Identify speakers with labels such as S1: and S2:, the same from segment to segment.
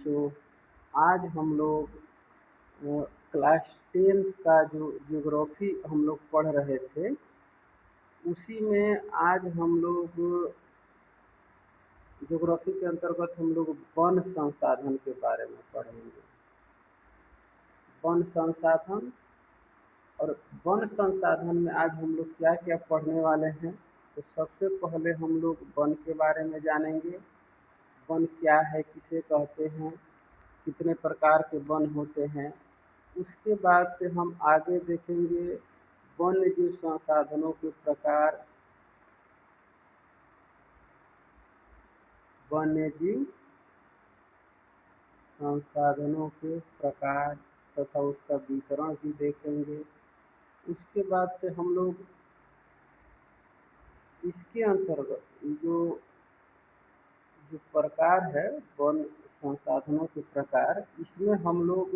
S1: बच्चों, आज हम लोग क्लास 10 का जो ज्योग्राफी हम लोग पढ़ रहे थे, उसी में आज हम लोग ज्योग्राफी के अंतर्गत हम लोग वन संसाधन के बारे में पढ़ेंगे। वन संसाधन और वन संसाधन में आज हम लोग क्या क्या पढ़ने वाले हैं। तो सबसे पहले हम लोग वन के बारे में जानेंगे। वन क्या है, किसे कहते हैं, कितने प्रकार के वन होते हैं। उसके बाद से हम आगे देखेंगे वन्य जीव संसाधनों के प्रकार, वन्य जीव संसाधनों के प्रकार तथा उसका वितरण भी देखेंगे। उसके बाद से हम लोग इसके अंतर्गत जो जो प्रकार है वन संसाधनों के प्रकार, इसमें हम लोग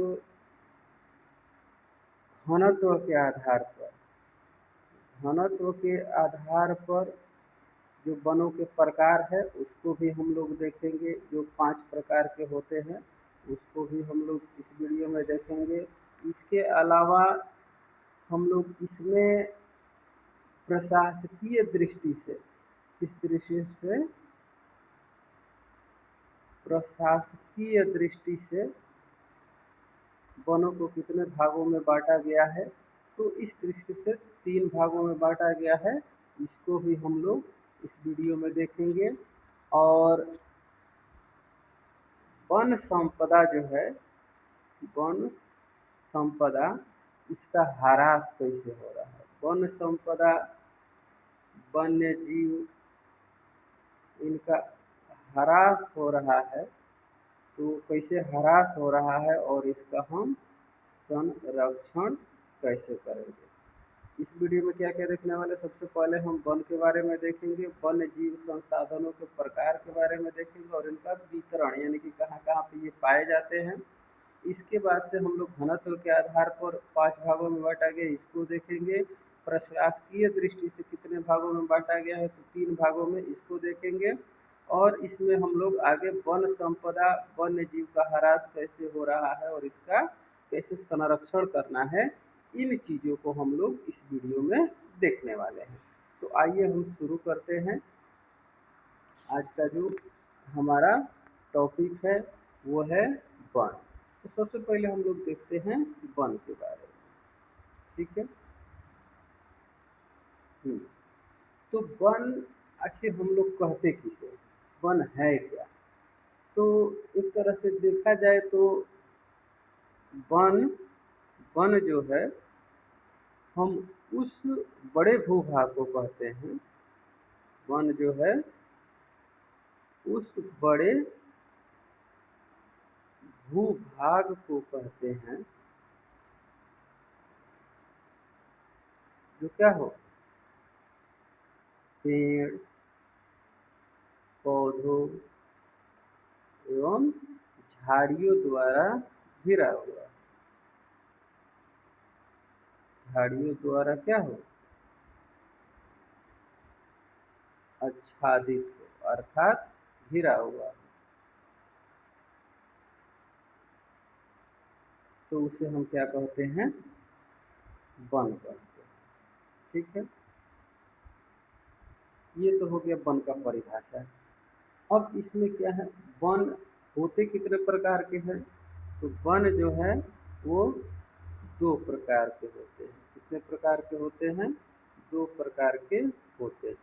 S1: घनत्व के आधार पर जो वनों के प्रकार है उसको भी हम लोग देखेंगे। जो 5 प्रकार के होते हैं उसको भी हम लोग इस वीडियो में देखेंगे। इसके अलावा हम लोग इसमें प्रशासकीय दृष्टि से, किस दृष्टि से, प्रशासकीय दृष्टि से वनों को कितने भागों में बांटा गया है, तो इस दृष्टि से 3 भागों में बांटा गया है। इसको भी हम लोग इस वीडियो में देखेंगे। और वन संपदा जो है, वन संपदा, इसका ह्रास कैसे हो रहा है। वन संपदा, वन्य जीव, इनका ह्रास हो रहा है, तो कैसे ह्रास हो रहा है और इसका हम संरक्षण कैसे करेंगे। इस वीडियो में क्या क्या देखने वाले, सबसे पहले हम वन के बारे में देखेंगे, वन्य जीव संसाधनों के प्रकार के बारे में देखेंगे और इनका वितरण, यानी कि कहाँ कहाँ पे ये पाए जाते हैं। इसके बाद से हम लोग घनत्व के आधार पर 5 भागों में बांटा गया, इसको देखेंगे। प्रशासकीय दृष्टि से कितने भागों में बांटा गया है, तो 3 भागों में, इसको देखेंगे। और इसमें हम लोग आगे वन संपदा, वन्य जीव का ह्रास कैसे हो रहा है और इसका कैसे संरक्षण करना है, इन चीज़ों को हम लोग इस वीडियो में देखने वाले हैं। तो आइए हम शुरू करते हैं। आज का जो हमारा टॉपिक है वो है वन। तो सबसे पहले हम लोग देखते हैं वन के बारे में, ठीक है। तो वन आखिर हम लोग कहते किसे, वन है क्या। तो एक तरह से देखा जाए तो वन वन जो है, हम उस बड़े भूभाग को कहते हैं। वन जो है उस बड़े भूभाग को कहते हैं जो क्या हो, पेड़ पौधों एवं झाड़ियों द्वारा घिरा हुआ, झाड़ियों द्वारा क्या हो, आच्छादित हो, अर्थात घिरा हुआ। तो उसे हम क्या कहते हैं, वन कहते हैं, ठीक है। ये तो हो गया वन का परिभाषा। अब इसमें क्या है, वन होते कितने प्रकार के हैं। तो वन जो है वो 2 प्रकार के होते हैं। कितने प्रकार के होते हैं, 2 प्रकार के होते हैं।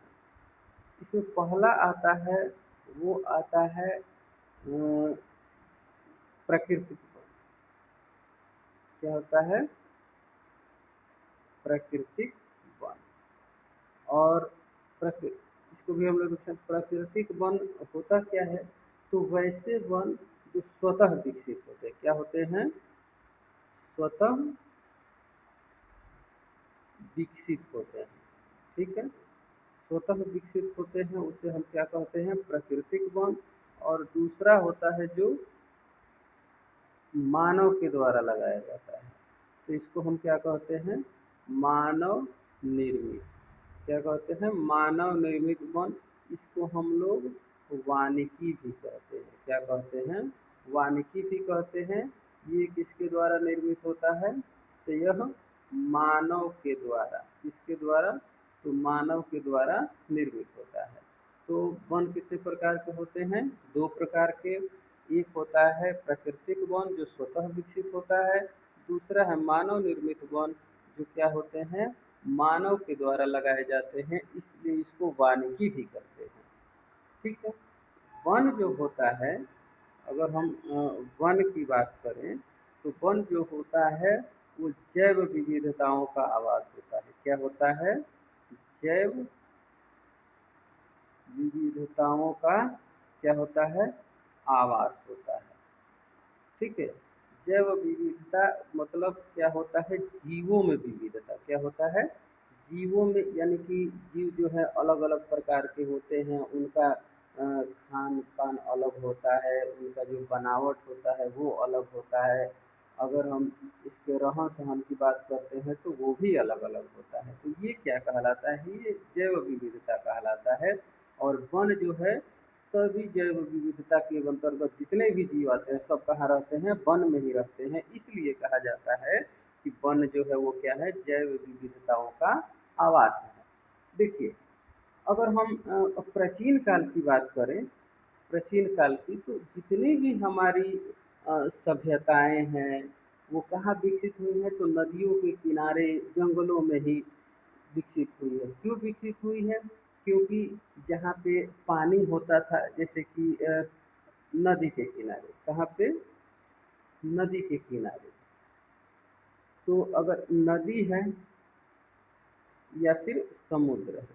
S1: इसमें पहला आता है, वो आता है प्राकृतिक वन। क्या होता है, प्राकृतिक वन। और इसको भी हम लोग प्राकृतिक वन होता क्या है, तो वैसे वन जो स्वतः विकसित होते हैं। क्या होते हैं, स्वतः विकसित होते हैं, ठीक है। स्वतः विकसित होते हैं उसे हम क्या कहते हैं, प्राकृतिक वन। और दूसरा होता है जो मानव के द्वारा लगाया जाता है, तो इसको हम क्या कहते हैं, मानव निर्मित। क्या कहते हैं, मानव निर्मित वन। इसको हम लोग वानिकी भी कहते हैं। क्या कहते हैं, वानिकी भी कहते हैं। ये किसके द्वारा निर्मित होता है? तो यह मानव के द्वारा। किसके द्वारा? तो मानव के द्वारा निर्मित होता है। तो वन कितने प्रकार के होते हैं? दो प्रकार के। एक होता है प्राकृतिक वन जो स्वतः विकसित होता है, दूसरा है मानव निर्मित वन जो क्या होते हैं? मानव के द्वारा लगाए जाते हैं, इसलिए इसको वानिकी भी कहते हैं। ठीक है। वन जो होता है, अगर हम वन की बात करें तो वन जो होता है वो जैव विविधताओं का आवास होता है। क्या होता है? जैव विविधताओं का क्या होता है? आवास होता है। ठीक है। जैव विविधता मतलब क्या होता है? जीवों में विविधता। क्या होता है? जीवों में, यानी कि जीव जो है अलग अलग प्रकार के होते हैं, उनका खान पान अलग होता है, उनका जो बनावट होता है वो अलग होता है। अगर हम इसके रहन सहन की बात करते हैं तो वो भी अलग अलग होता है। तो ये क्या कहलाता है? ये जैव विविधता कहलाता है। और वन जो है, सभी जैव विविधता के अंतर्गत जितने भी जीव आते हैं सब कहाँ रहते हैं? वन में ही रहते हैं। इसलिए कहा जाता है कि वन जो है वो क्या है? जैव विविधताओं का आवास है। देखिए, अगर हम प्राचीन काल की बात करें, प्राचीन काल की, तो जितनी भी हमारी सभ्यताएं हैं वो कहाँ विकसित हुई हैं? तो नदियों के किनारे, जंगलों में ही विकसित हुई है। क्यों विकसित हुई है? क्योंकि जहाँ पे पानी होता था, जैसे कि नदी के किनारे, कहाँ पे? नदी के किनारे। तो अगर नदी है या फिर समुद्र है,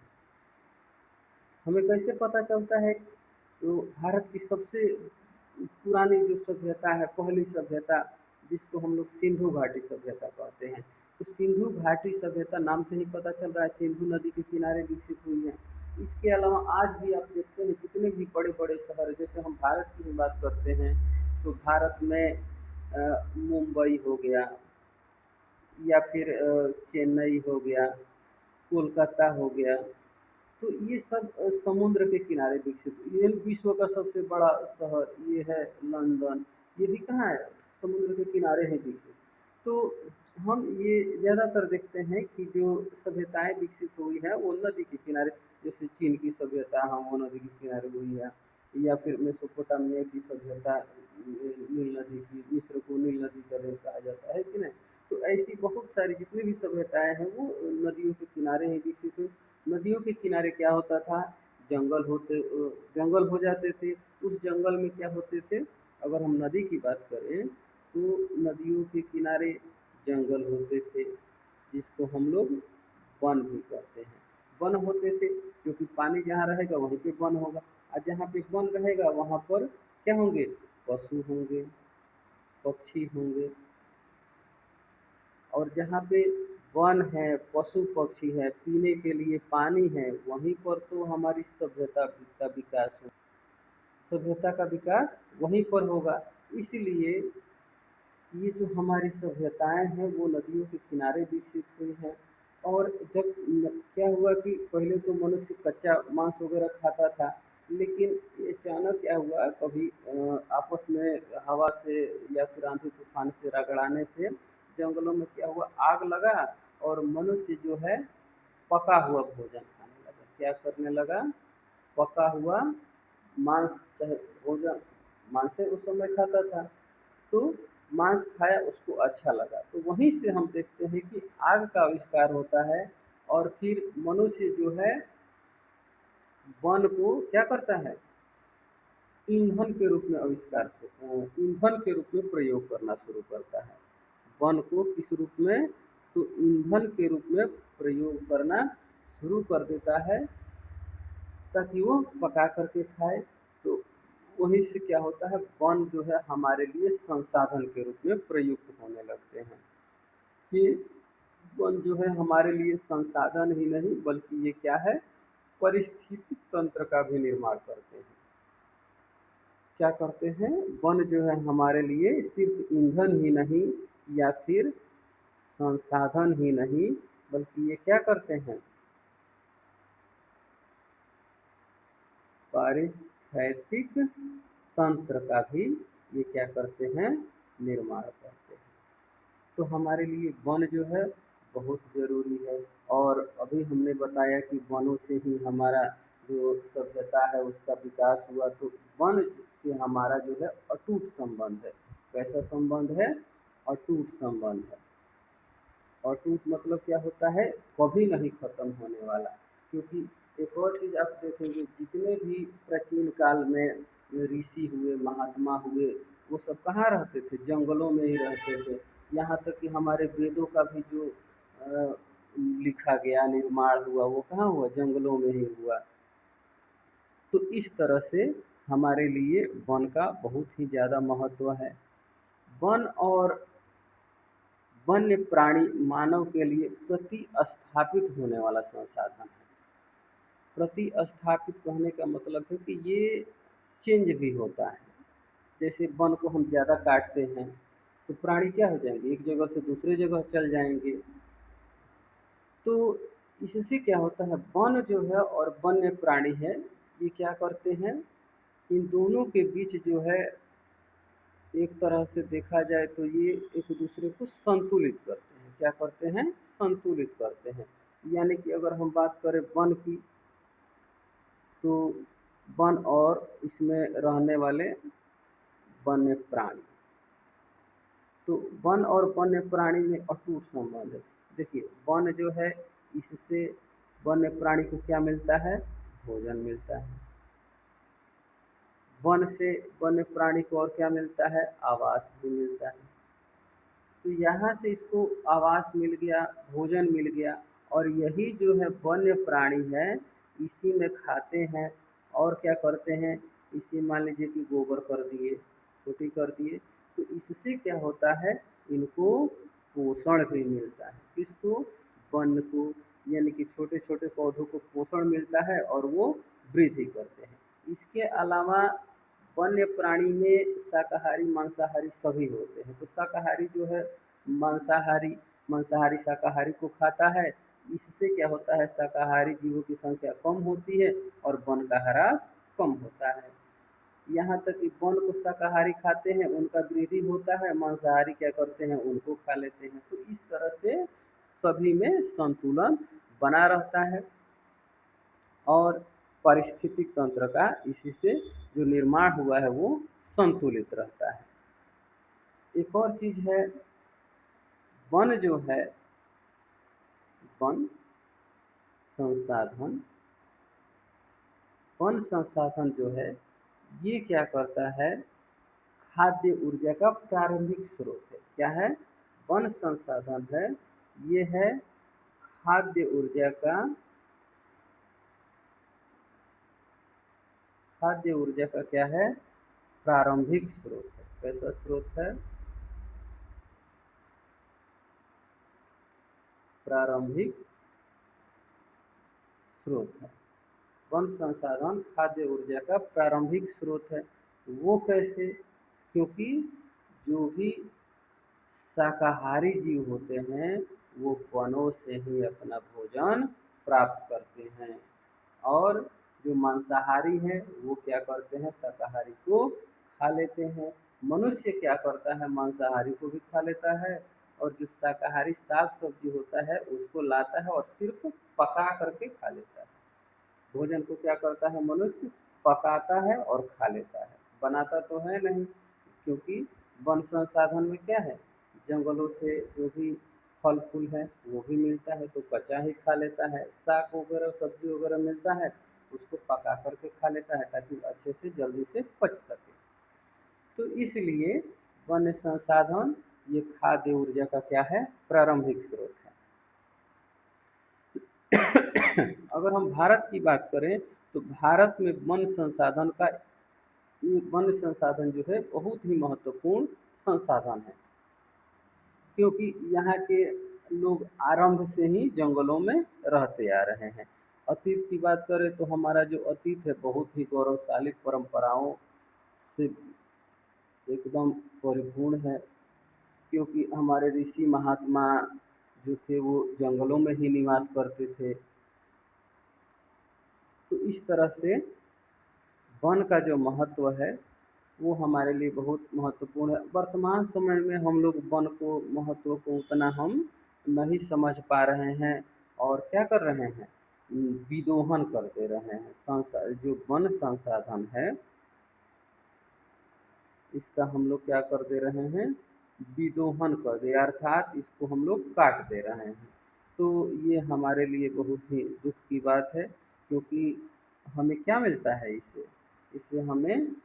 S1: हमें कैसे पता चलता है? तो भारत की सबसे पुरानी जो सभ्यता है, पहली सभ्यता, जिसको हम लोग सिंधु घाटी सभ्यता कहते हैं, तो सिंधु घाटी सभ्यता नाम से ही पता चल रहा है सिंधु नदी के किनारे विकसित हुई है। इसके अलावा आज भी आप देखते हैं जितने भी बड़े बड़े शहर, जैसे हम भारत की ही बात करते हैं तो भारत में मुंबई हो गया, या फिर चेन्नई हो गया, कोलकाता हो गया, तो ये सब समुद्र के किनारे विकसित। ये विश्व का सबसे बड़ा शहर ये है लंदन, ये भी कहाँ है? समुद्र के किनारे है विकसित। तो हम ये ज़्यादातर देखते हैं कि जो सभ्यताएं विकसित हुई हैं वो नदी के किनारे, जैसे चीन की सभ्यता है वो नदी के किनारे हुई है, या फिर मेसोपोटामिया की सभ्यता नील नदी की, मिस्र को नील नदी का देश कहा जाता है कि नहीं? तो ऐसी बहुत सारी जितनी भी सभ्यताएं हैं वो नदियों के किनारे ही विकसित हुई। नदियों के किनारे क्या होता था? जंगल होते, जंगल हो जाते थे। उस जंगल में क्या होते थे? अगर हम नदी की बात करें तो नदियों के किनारे जंगल होते थे, जिसको हम लोग वन भी कहते हैं। वन होते थे क्योंकि पानी जहाँ रहेगा वहीं पे वन होगा, और जहाँ पे वन रहेगा वहाँ पर क्या होंगे? पशु होंगे, पक्षी होंगे। और जहाँ पे वन है, पशु पक्षी है, पीने के लिए पानी है, वहीं पर तो हमारी सभ्यता का विकास हो, सभ्यता का विकास वहीं पर होगा। इसलिए ये जो हमारी सभ्यताएं हैं वो नदियों के किनारे विकसित हुई हैं। और जब क्या हुआ कि पहले तो मनुष्य कच्चा मांस वगैरह खाता था, लेकिन ये अचानक क्या हुआ, कभी आपस में हवा से या फिर आंधी तूफान से रगड़ाने से जंगलों में क्या हुआ, आग लगा, और मनुष्य जो है पका हुआ भोजन खाने लगा। क्या करने लगा? पका हुआ मांस, चाहे भोजन, मांस उस समय खाता था, तो मांस खाया, उसको अच्छा लगा। तो वहीं से हम देखते हैं कि आग का आविष्कार होता है, और फिर मनुष्य जो है वन को क्या करता है? ईंधन के रूप में ईंधन के रूप में प्रयोग करना शुरू करता है। वन को किस रूप में? तो ईंधन के रूप में प्रयोग करना शुरू कर देता है, ताकि वो पका करके खाए। तो वहीं से क्या होता है? वन जो है हमारे लिए संसाधन के रूप में प्रयुक्त होने लगते हैं। कि वन जो है हमारे लिए संसाधन ही नहीं बल्कि ये क्या है? पारिस्थितिक तंत्र का भी निर्माण करते हैं। क्या करते हैं? वन जो है हमारे लिए सिर्फ ईंधन ही नहीं, या फिर संसाधन ही नहीं, बल्कि ये क्या करते हैं? पारिस्थितिक तंत्र का भी ये क्या करते हैं, निर्माण करते हैं। तो हमारे लिए वन जो है बहुत ज़रूरी है। और अभी हमने बताया कि वनों से ही हमारा जो सभ्यता है उसका विकास हुआ, तो वन से हमारा जो है अटूट संबंध है। कैसा संबंध है, अटूट संबंध है। अटूट मतलब क्या होता है, कभी नहीं खत्म होने वाला। क्योंकि एक और चीज़ आप देखेंगे, जितने भी प्राचीन काल में ऋषि हुए, महात्मा हुए, वो सब कहाँ रहते थे, जंगलों में ही रहते थे। यहाँ तक कि हमारे वेदों का भी जो लिखा गया, निर्माण हुआ, वो कहाँ हुआ, जंगलों में ही हुआ। तो इस तरह से हमारे लिए वन का बहुत ही ज़्यादा महत्व है। वन और वन्य प्राणी मानव के लिए प्रतिस्थापित होने वाला संसाधन है। प्रतिस्थापित कहने का मतलब है कि ये चेंज भी होता है। जैसे वन को हम ज़्यादा काटते हैं तो प्राणी क्या हो जाएंगे, एक जगह से दूसरे जगह चल जाएंगे। तो इससे क्या होता है, वन जो है और वन्य प्राणी है, ये क्या करते हैं, इन दोनों के बीच जो है, एक तरह से देखा जाए तो ये एक दूसरे को संतुलित करते हैं। क्या करते हैं, संतुलित करते हैं। यानी कि अगर हम बात करें वन की, तो वन और इसमें रहने वाले वन्य प्राणी, तो वन और वन्य प्राणी में अटूट संबंध है। देखिए वन जो है, इससे वन्य प्राणी को क्या मिलता है, भोजन मिलता है। वन से वन्य प्राणी को और क्या मिलता है, आवास भी मिलता है। तो यहाँ से इसको आवास मिल गया, भोजन मिल गया, और यही जो है वन्य प्राणी है, इसी में खाते हैं। और क्या करते हैं, इसी मान लीजिए कि गोबर कर दिए, छोटी कर दिए, तो इससे क्या होता है, इनको पोषण भी मिलता है। किसको, वन को। यानी कि छोटे छोटे पौधों को पोषण मिलता है और वो वृद्धि करते हैं। इसके अलावा वन्य प्राणी में शाकाहारी मांसाहारी सभी होते हैं। तो शाकाहारी जो है, मांसाहारी मांसाहारी शाकाहारी को खाता है। इससे क्या होता है, शाकाहारी जीवों की संख्या कम होती है और वन का ह्रास कम होता है। यहाँ तक कि वन को शाकाहारी खाते हैं, उनका वृद्धि होता है, मांसाहारी क्या करते हैं, उनको खा लेते हैं। तो इस तरह से सभी में संतुलन बना रहता है और पारिस्थितिक तंत्र का इसी से जो निर्माण हुआ है वो संतुलित रहता है। एक और चीज़ है, वन जो है, वन संसाधन, वन संसाधन जो है, ये क्या करता है, खाद्य ऊर्जा का प्रारंभिक स्रोत है। क्या है, वन संसाधन है, ये है खाद्य ऊर्जा का, खाद्य ऊर्जा का क्या है, प्रारंभिक स्रोत है। कैसा स्रोत है, प्रारंभिक स्रोत है। वन संसाधन खाद्य ऊर्जा का प्रारंभिक स्रोत है। वो कैसे, क्योंकि जो भी शाकाहारी जीव होते हैं वो वनों से ही अपना भोजन प्राप्त करते हैं, और जो मांसाहारी हैं वो क्या करते हैं, शाकाहारी को खा लेते हैं। मनुष्य क्या करता है, मांसाहारी को भी खा लेता है, और जो शाकाहारी साग सब्जी होता है उसको लाता है और सिर्फ पका करके खा लेता है। भोजन को क्या करता है, मनुष्य पकाता है और खा लेता है, बनाता तो है नहीं। क्योंकि वन संसाधन में क्या है, जंगलों से जो भी फल फूल है वो भी मिलता है, तो कच्चा ही खा लेता है। साग वगैरह सब्जी वगैरह मिलता है, उसको पका करके खा लेता है ताकि अच्छे से जल्दी से पच सके। तो इसलिए वन संसाधन ये खाद्य ऊर्जा का क्या है, प्रारंभिक स्रोत है। अगर हम भारत की बात करें, तो भारत में वन संसाधन का, ये वन संसाधन जो है बहुत ही महत्वपूर्ण संसाधन है। क्योंकि यहाँ के लोग आरंभ से ही जंगलों में रहते आ रहे हैं। अतीत की बात करें तो हमारा जो अतीत है बहुत ही गौरवशाली परंपराओं से एकदम परिपूर्ण है। क्योंकि हमारे ऋषि महात्मा जो थे वो जंगलों में ही निवास करते थे। तो इस तरह से वन का जो महत्व है वो हमारे लिए बहुत महत्वपूर्ण है। वर्तमान समय में हम लोग वन को महत्व को उतना हम नहीं समझ पा रहे हैं और क्या कर रहे हैं, विदोहन कर दे रहे हैं। जो वन संसाधन है इसका हम लोग क्या कर दे रहे हैं, विदोहन कर दे, अर्थात इसको हम लोग काट दे रहे हैं। तो ये हमारे लिए बहुत ही दुख की बात है, क्योंकि हमें क्या मिलता है इससे, इससे हमें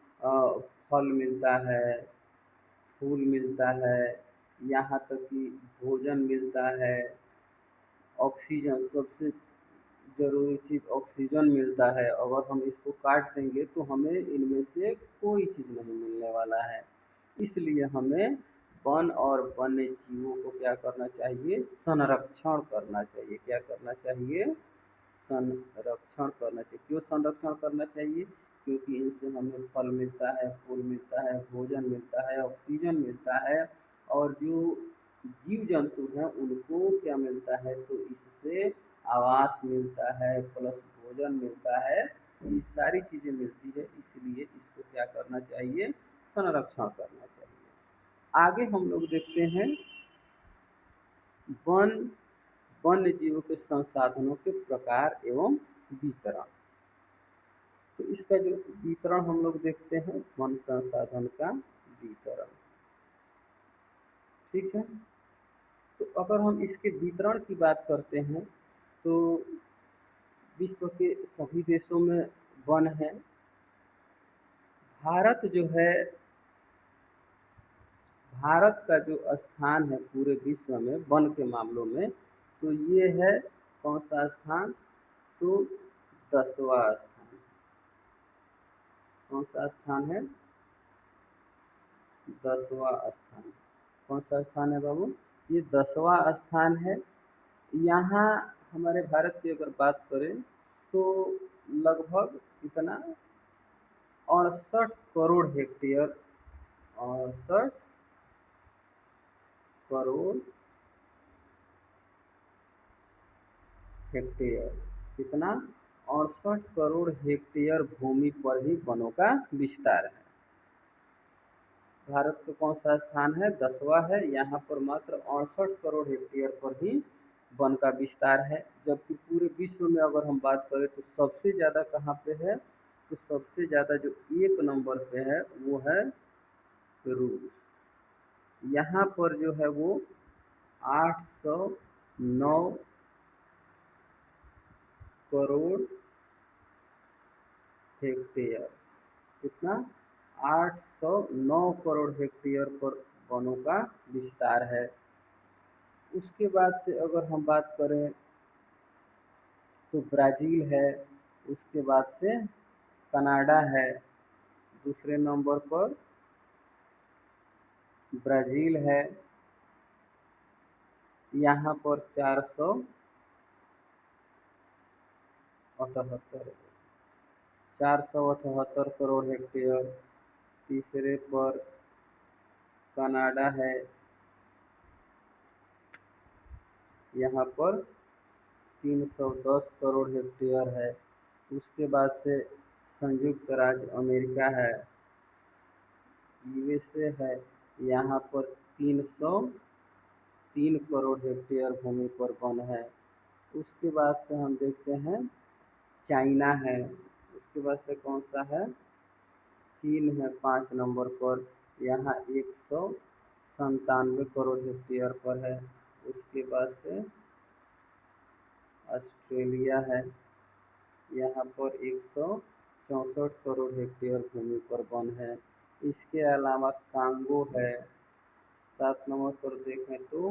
S1: फल मिलता है, फूल मिलता है, यहाँ तक कि भोजन मिलता है, ऑक्सीजन, सबसे ज़रूरी चीज़ ऑक्सीजन मिलता है। अगर हम इसको काट देंगे तो हमें इनमें से कोई चीज़ नहीं मिलने वाला है। इसलिए हमें वन और वन्य जीवों को क्या करना चाहिए, संरक्षण करना चाहिए। क्या करना चाहिए, संरक्षण करना चाहिए। क्यों संरक्षण करना चाहिए, क्योंकि इनसे हमें फल मिलता है, फूल मिलता है, भोजन मिलता है, ऑक्सीजन मिलता है, और जो जीव जंतु हैं उनको क्या मिलता है, तो इससे आवास मिलता है, प्लस भोजन मिलता है, ये सारी चीज़ें मिलती है। इसलिए इसको क्या करना चाहिए, संरक्षण करना चाहिए। आगे हम लोग देखते हैं वन वन्य जीवों के संसाधनों के प्रकार एवं वितरण। तो इसका जो वितरण हम लोग देखते हैं, वन संसाधन का वितरण, ठीक है। तो अगर हम इसके वितरण की बात करते हैं तो विश्व के सभी देशों में वन है। भारत जो है, भारत का जो स्थान है पूरे विश्व में वन के मामलों में, तो ये है कौन सा स्थान, तो 10वां स्थान। कौन सा स्थान है, 10वां स्थान। कौन सा स्थान है बाबू, ये 10वां स्थान है। यहाँ हमारे भारत की अगर बात करें तो लगभग कितना, 68 करोड़ हेक्टेयर, 68 करोड़ हेक्टेयर, कितना, 68 करोड़ हेक्टेयर भूमि पर ही वनों का विस्तार है। भारत का कौन सा स्थान है, 10वां है। यहाँ पर मात्र 68 करोड़ हेक्टेयर पर ही वन का विस्तार है। जबकि पूरे विश्व में अगर हम बात करें तो सबसे ज़्यादा कहाँ पे है, तो सबसे ज़्यादा जो 1 नंबर पे है वो है रूस। यहाँ पर जो है वो 809 करोड़ हेक्टेयर, कितना, 809 करोड़ हेक्टेयर पर वनों का विस्तार है। उसके बाद से अगर हम बात करें तो ब्राज़ील है, उसके बाद से कनाडा है, दूसरे नंबर पर ब्राज़ील है। यहाँ पर 478 करोड़ हेक्टेयर। तीसरे पर कनाडा है, यहाँ पर 310 करोड़ हेक्टेयर है। उसके बाद से संयुक्त राज्य अमेरिका है, यूएसए है, यहाँ पर 303 करोड़ हेक्टेयर भूमि पर वन है। उसके बाद से हम देखते हैं चाइना है। उसके बाद से कौन सा है, चीन है 5 नंबर पर, यहाँ 197 करोड़ हेक्टेयर पर है। उसके बाद से ऑस्ट्रेलिया है, यहाँ पर 164 करोड़ हेक्टेयर भूमि पर वन है। इसके अलावा कांगो है, 7 नंबर पर देखें तो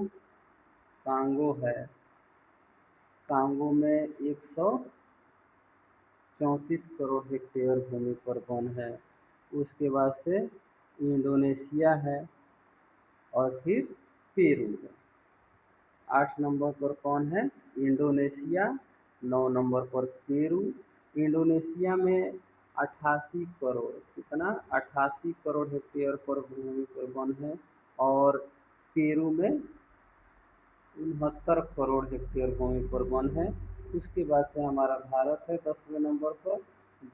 S1: कांगो है। कांगो में 134 करोड़ हेक्टेयर भूमि पर वन है। उसके बाद से इंडोनेशिया है और फिर पेरू है। 8 नंबर पर कौन है, इंडोनेशिया। 9 नंबर पर पेरू। इंडोनेशिया में 88 करोड़, कितना, 88 करोड़ हेक्टेयर पर भूमि पर वन है। और पेरू में 69 करोड़ हेक्टेयर भूमि पर वन है। उसके बाद से हमारा भारत है 10वें नंबर पर,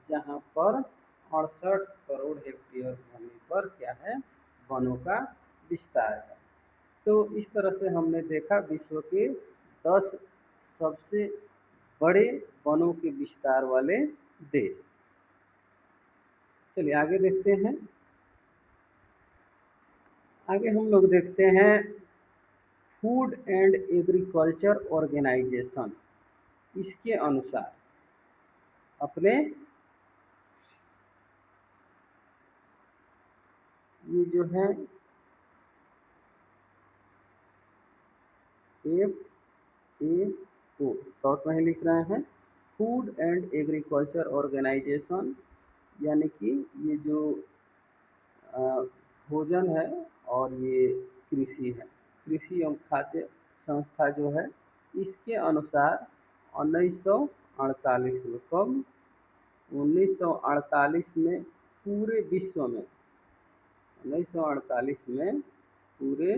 S1: जहाँ पर करोड़ हेक्टेयर भूमि पर क्या है, वनों का विस्तार है। तो इस तरह से हमने देखा विश्व के 10 सबसे बड़े वनों के विस्तार वाले देश। चलिए आगे देखते हैं। आगे हम लोग देखते हैं फूड एंड एग्रीकल्चर ऑर्गेनाइजेशन। इसके अनुसार अपने ये जो है FAO शॉर्ट में ही लिख रहे हैं, फूड एंड एग्रीकल्चर ऑर्गेनाइजेशन, यानी कि ये जो भोजन है और ये कृषि है, कृषि एवं खाद्य संस्था जो है, इसके अनुसार 1948 में, कब, 1948 में पूरे विश्व में, 1948 में पूरे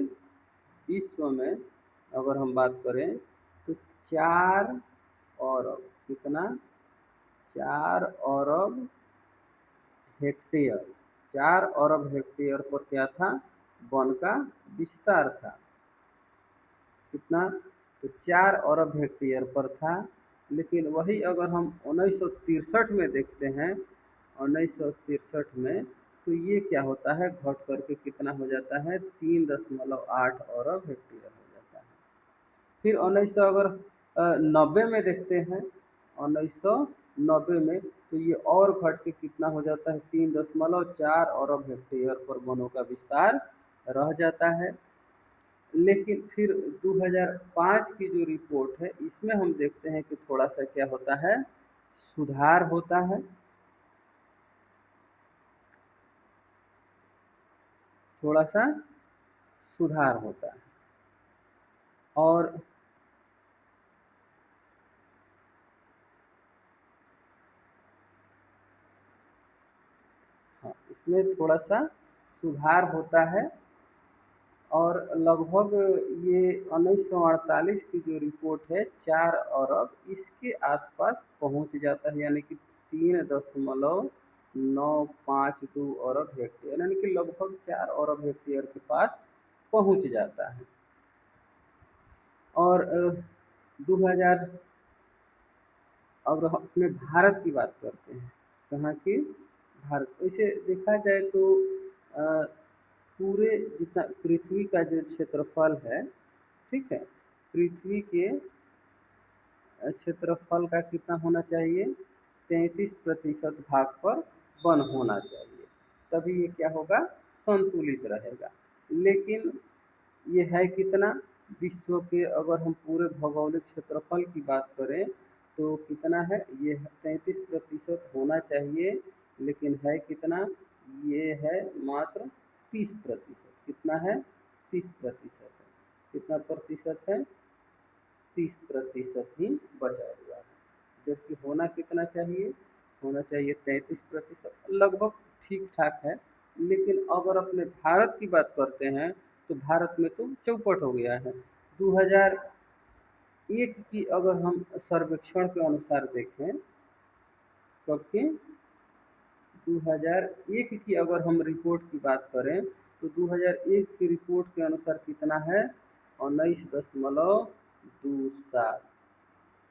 S1: विश्व में अगर हम बात करें तो 4 अरब, कितना, 4 अरब हेक्टेयर, 4 अरब हेक्टेयर पर क्या था, वन का विस्तार था। कितना, तो 4 अरब हेक्टेयर पर था। लेकिन वही अगर हम 1963 में देखते हैं, 1963 में, तो ये क्या होता है, घट करके कितना हो जाता है, 3.8 अरब हेक्टेयर हो जाता है। फिर 1900 अगर 90 में देखते हैं, 1990 में, तो ये और घट के कितना हो जाता है, 3.4 अरब हेक्टेयर पर वनों का विस्तार रह जाता है। लेकिन फिर 2005 की जो रिपोर्ट है, इसमें हम देखते हैं कि थोड़ा सा क्या होता है, सुधार होता है, थोड़ा सा सुधार होता है। और हाँ, इसमें थोड़ा सा सुधार होता है। और लगभग ये 1948 की जो रिपोर्ट है, 4 अरब इसके आसपास पहुंच जाता है, यानी कि 3.952 अरब हेक्टेयर, यानी कि लगभग 4 अरब हेक्टेयर के पास पहुंच जाता है। और 2000 अगर हम अपने भारत की बात करते हैं, कहाँ की, भारत, वैसे देखा जाए तो अ, पूरे जितना पृथ्वी का जो क्षेत्रफल है, ठीक है, पृथ्वी के क्षेत्रफल का कितना होना चाहिए, 33% भाग पर वन होना चाहिए, तभी ये क्या होगा, संतुलित रहेगा। लेकिन ये है कितना, विश्व के अगर हम पूरे भौगोलिक क्षेत्रफल की बात करें तो कितना है, ये 33% होना चाहिए, लेकिन है कितना, ये है मात्र 30%। कितना है, 30% है। कितना प्रतिशत है, 30% ही बचा हुआ है, जबकि होना कितना चाहिए, होना चाहिए 33%, लगभग ठीक ठाक है। लेकिन अगर अपने भारत की बात करते हैं तो भारत में तो चौपट हो गया है। 2001 की अगर हम सर्वेक्षण के अनुसार देखें, कब की, 2001 की अगर हम रिपोर्ट की बात करें तो 2001 की रिपोर्ट के अनुसार कितना है, 19.27,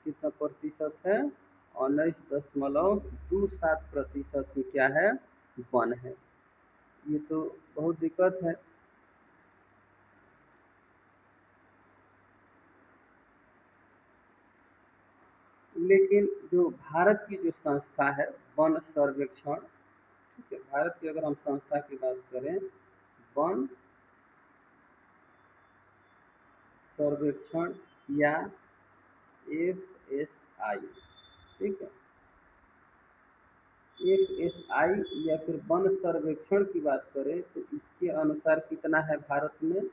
S1: कितना प्रतिशत है, 19.27% ही क्या है, वन है। ये तो बहुत दिक्कत है। लेकिन जो भारत की जो संस्था है, वन सर्वेक्षण, ठीक है, भारत की अगर हम संस्था की बात करें, वन सर्वेक्षण या FSI, ठीक है, FSI या फिर वन सर्वेक्षण की बात करें तो इसके अनुसार कितना है भारत में,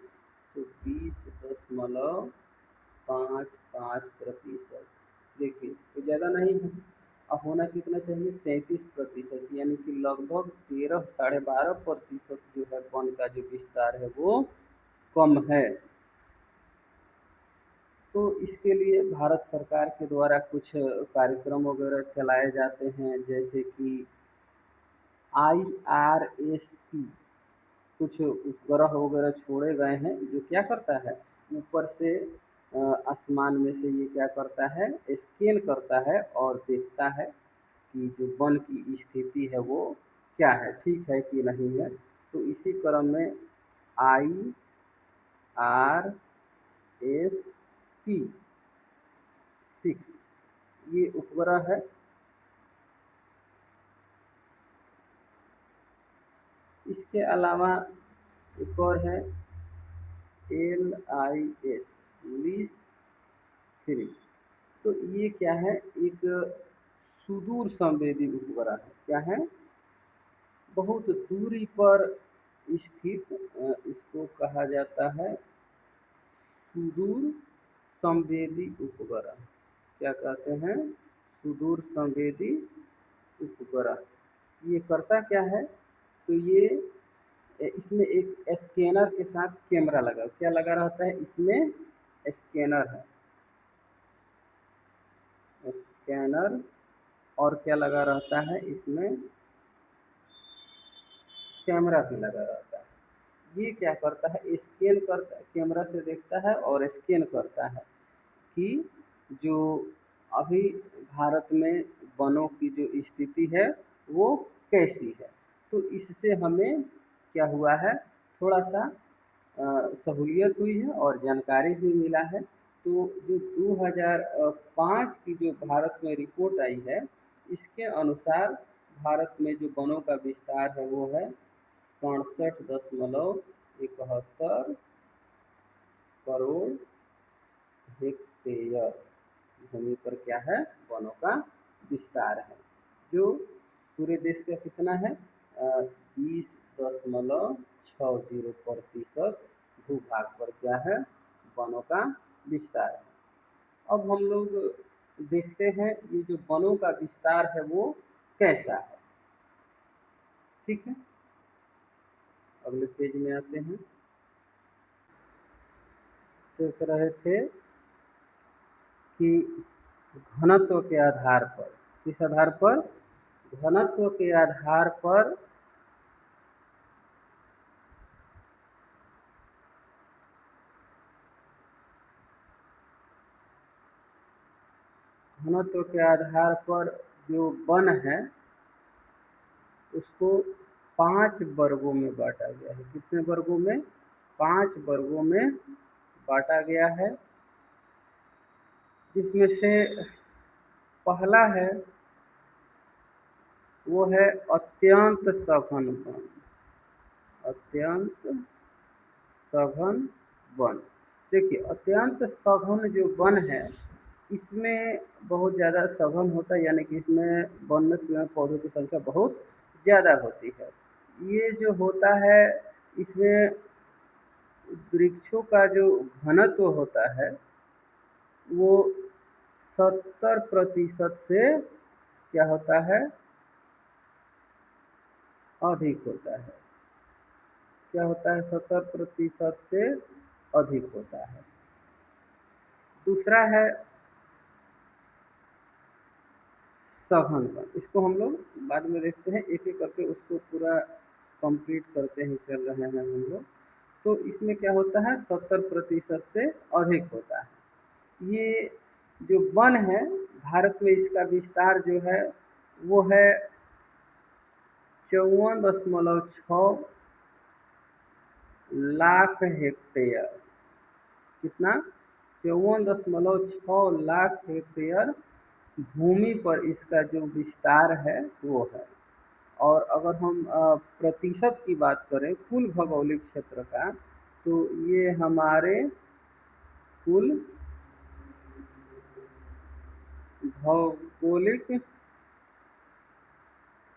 S1: तो 20.55%। देखिए तो ज़्यादा नहीं है, अब होना कितना चाहिए, 33%, यानी कि लगभग 13 साढ़े 12% जो है वन का जो विस्तार है वो कम है। तो इसके लिए भारत सरकार के द्वारा कुछ कार्यक्रम वगैरह चलाए जाते हैं, जैसे कि IRSP कुछ उपग्रह वगैरह छोड़े गए हैं जो क्या करता है, ऊपर से आसमान में से ये क्या करता है, स्कैन करता है और देखता है कि जो वन की स्थिति है वो क्या है, ठीक है कि नहीं है। तो इसी क्रम में IRSP 6 ये उपग्रह है। इसके अलावा एक और है LIS 3। तो ये क्या है, एक सुदूर संवेदी उपग्रह है। क्या है, बहुत दूरी पर स्थित इसको कहा जाता है सुदूर संवेदी उपग्रह। क्या कहते हैं, सुदूर संवेदी उपग्रह। ये करता क्या है, तो ये इसमें एक स्कैनर के साथ कैमरा लगा, क्या लगा रहता है इसमें, स्कैनर है, स्कैनर, और क्या लगा रहता है इसमें, कैमरा भी लगा रहता है। ये क्या करता है, स्कैन करता है, कैमरा से देखता है और स्कैन करता है कि जो अभी भारत में वनों की जो स्थिति है वो कैसी है। तो इससे हमें क्या हुआ है, थोड़ा सा सहूलियत हुई है और जानकारी भी मिला है। तो जो 2005 की जो भारत में रिपोर्ट आई है, इसके अनुसार भारत में जो वनों का विस्तार है वो है 67.71 करोड़ हेक्टेयर भूमि पर क्या है, वनों का विस्तार है। जो पूरे देश का कितना है, 20.60% भूभाग पर क्या है, वनों का विस्तार है। अब हम लोग देखते हैं ये जो वनों का विस्तार है वो कैसा है। ठीक है, अगले पेज में आते हैं। देख रहे थे कि घनत्व के आधार पर, किस आधार पर, घनत्व के आधार पर घनत्व के आधार पर जो वन है उसको 5 वर्गों में बांटा गया है। कितने वर्गों में, 5 वर्गों में बांटा गया है। जिसमें से पहला है वो है अत्यंत सघन वन, अत्यंत सघन वन। देखिए अत्यंत सघन जो वन है इसमें बहुत ज़्यादा सघन होता है, यानी कि इसमें वन में पेड़ पौधों की संख्या बहुत ज़्यादा होती है। ये जो होता है इसमें वृक्षों का जो घनत्व होता है वो 70% से क्या होता है, अधिक होता है। क्या होता है, 70% से अधिक होता है। दूसरा है सघन वन, इसको हम लोग बाद में देखते हैं, एक एक करके उसको पूरा कंप्लीट करते हैं, चल रहे हैं हम लोग। तो इसमें क्या होता है, 70% से अधिक होता है। ये जो वन है भारत में इसका विस्तार जो है वो है 54.6 लाख हेक्टेयर। कितना, 54.6 लाख हेक्टेयर भूमि पर इसका जो विस्तार है वो है। और अगर हम प्रतिशत की बात करें कुल भौगोलिक क्षेत्र का, तो ये हमारे कुल भौगोलिक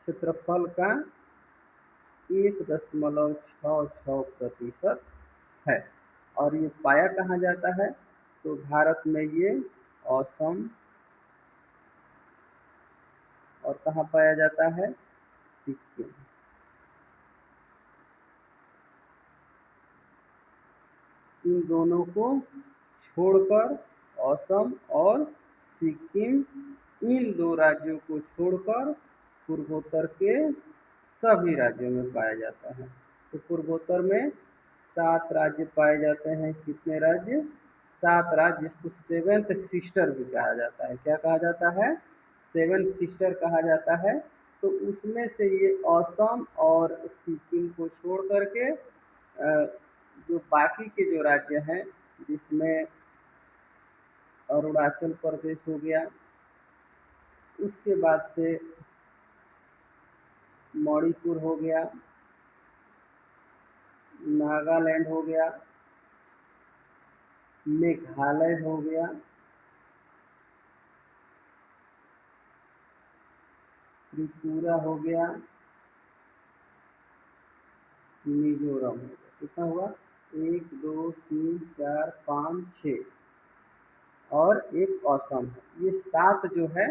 S1: क्षेत्रफल का 1.66% है। और ये पाया कहाँ जाता है, तो भारत में ये असम और कहाँ पाया जाता है, सिक्किम। इन दोनों को छोड़कर, असम और सिक्किम, इन दो राज्यों को छोड़कर पूर्वोत्तर के सभी राज्यों में पाया जाता है। तो पूर्वोत्तर में 7 राज्य पाए जाते हैं। कितने राज्य? 7 राज्य, जिसको सेवेंथ सिस्टर भी कहा जाता है। क्या कहा जाता है? सेवन सिस्टर कहा जाता है। तो उसमें से ये असम और सिक्किम को छोड़ करके जो बाकी के जो राज्य हैं, जिसमें अरुणाचल प्रदेश हो गया, उसके बाद से मणिपुर हो गया, नागालैंड हो गया, मेघालय हो गया, त्रिपुरा हो गया, मिजोरम हो गया। कितना हुआ? 1 2 3 4 5 6 और एक असम है। ये 7 जो है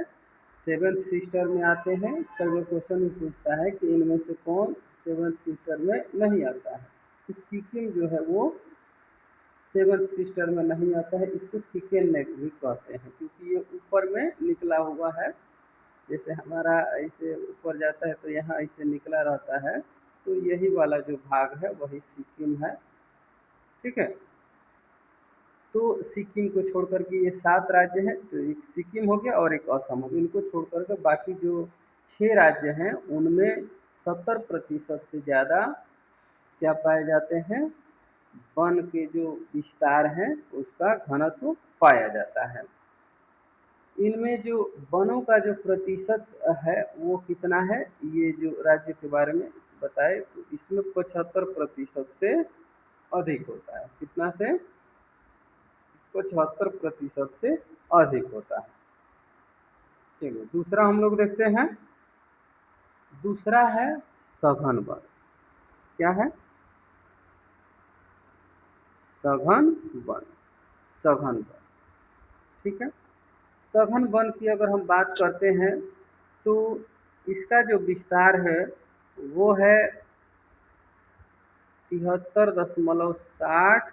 S1: सेवेंथ सिस्टर में आते हैं। कई बार क्वेश्चन में पूछता है कि इनमें से कौन सेवेंथ सिस्टर में नहीं आता है। तो सिक्किम जो है वो सेवेंथ सिस्टर में नहीं आता है। इसको चिकन नेक भी कहते हैं, क्योंकि ये ऊपर में निकला हुआ है। जैसे हमारा ऐसे ऊपर जाता है तो यहाँ ऐसे निकला रहता है, तो यही वाला जो भाग है वही सिक्किम है। ठीक है। तो सिक्किम को छोड़ करके ये 7 राज्य हैं। तो एक सिक्किम हो गया और एक असम हो गया। इनको छोड़ करके बाकी जो 6 राज्य हैं उनमें 70% से ज़्यादा क्या पाए जाते हैं? वन के जो विस्तार हैं उसका घनत्व पाया जाता है। इनमें जो वनों का जो प्रतिशत है वो कितना है? ये जो राज्य के बारे में बताए तो इसमें 75% से अधिक होता है। कितना से? 75% से अधिक होता है। चलिए दूसरा हम लोग देखते हैं। दूसरा है सघन वन। क्या है? सघन वन। सघन वन। ठीक है। सघन वन की अगर हम बात करते हैं तो इसका जो विस्तार है वो है 73.60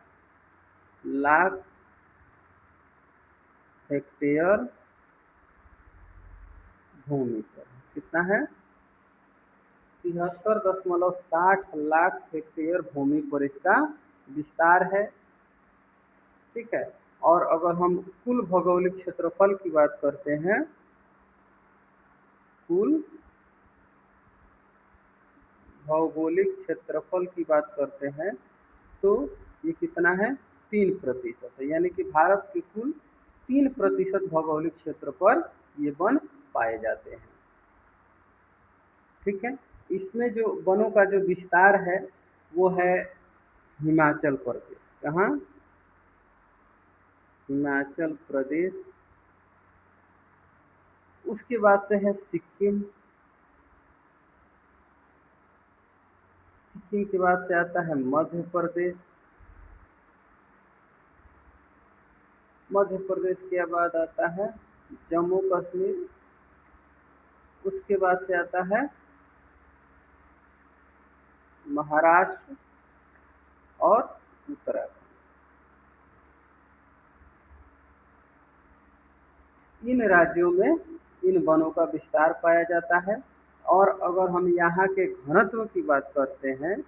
S1: लाख हेक्टेयर भूमि पर। कितना है? 73.60 लाख हेक्टेयर भूमि पर इसका विस्तार है। ठीक है। और अगर हम कुल भौगोलिक क्षेत्रफल की बात करते हैं, कुल भौगोलिक क्षेत्रफल की बात करते हैं तो ये कितना है? 3% है। यानी कि भारत के कुल 3% भौगोलिक क्षेत्र पर ये वन पाए जाते हैं। ठीक है। इसमें जो वनों का जो विस्तार है वो है हिमाचल प्रदेश। कहाँ? हिमाचल प्रदेश। उसके बाद से है सिक्किम। सिक्किम के बाद से आता है मध्य प्रदेश। मध्य प्रदेश के बाद आता है जम्मू कश्मीर। उसके बाद से आता है महाराष्ट्र और उत्तराखंड। इन राज्यों में इन वनों का विस्तार पाया जाता है। और अगर हम यहाँ के घनत्व की बात करते हैं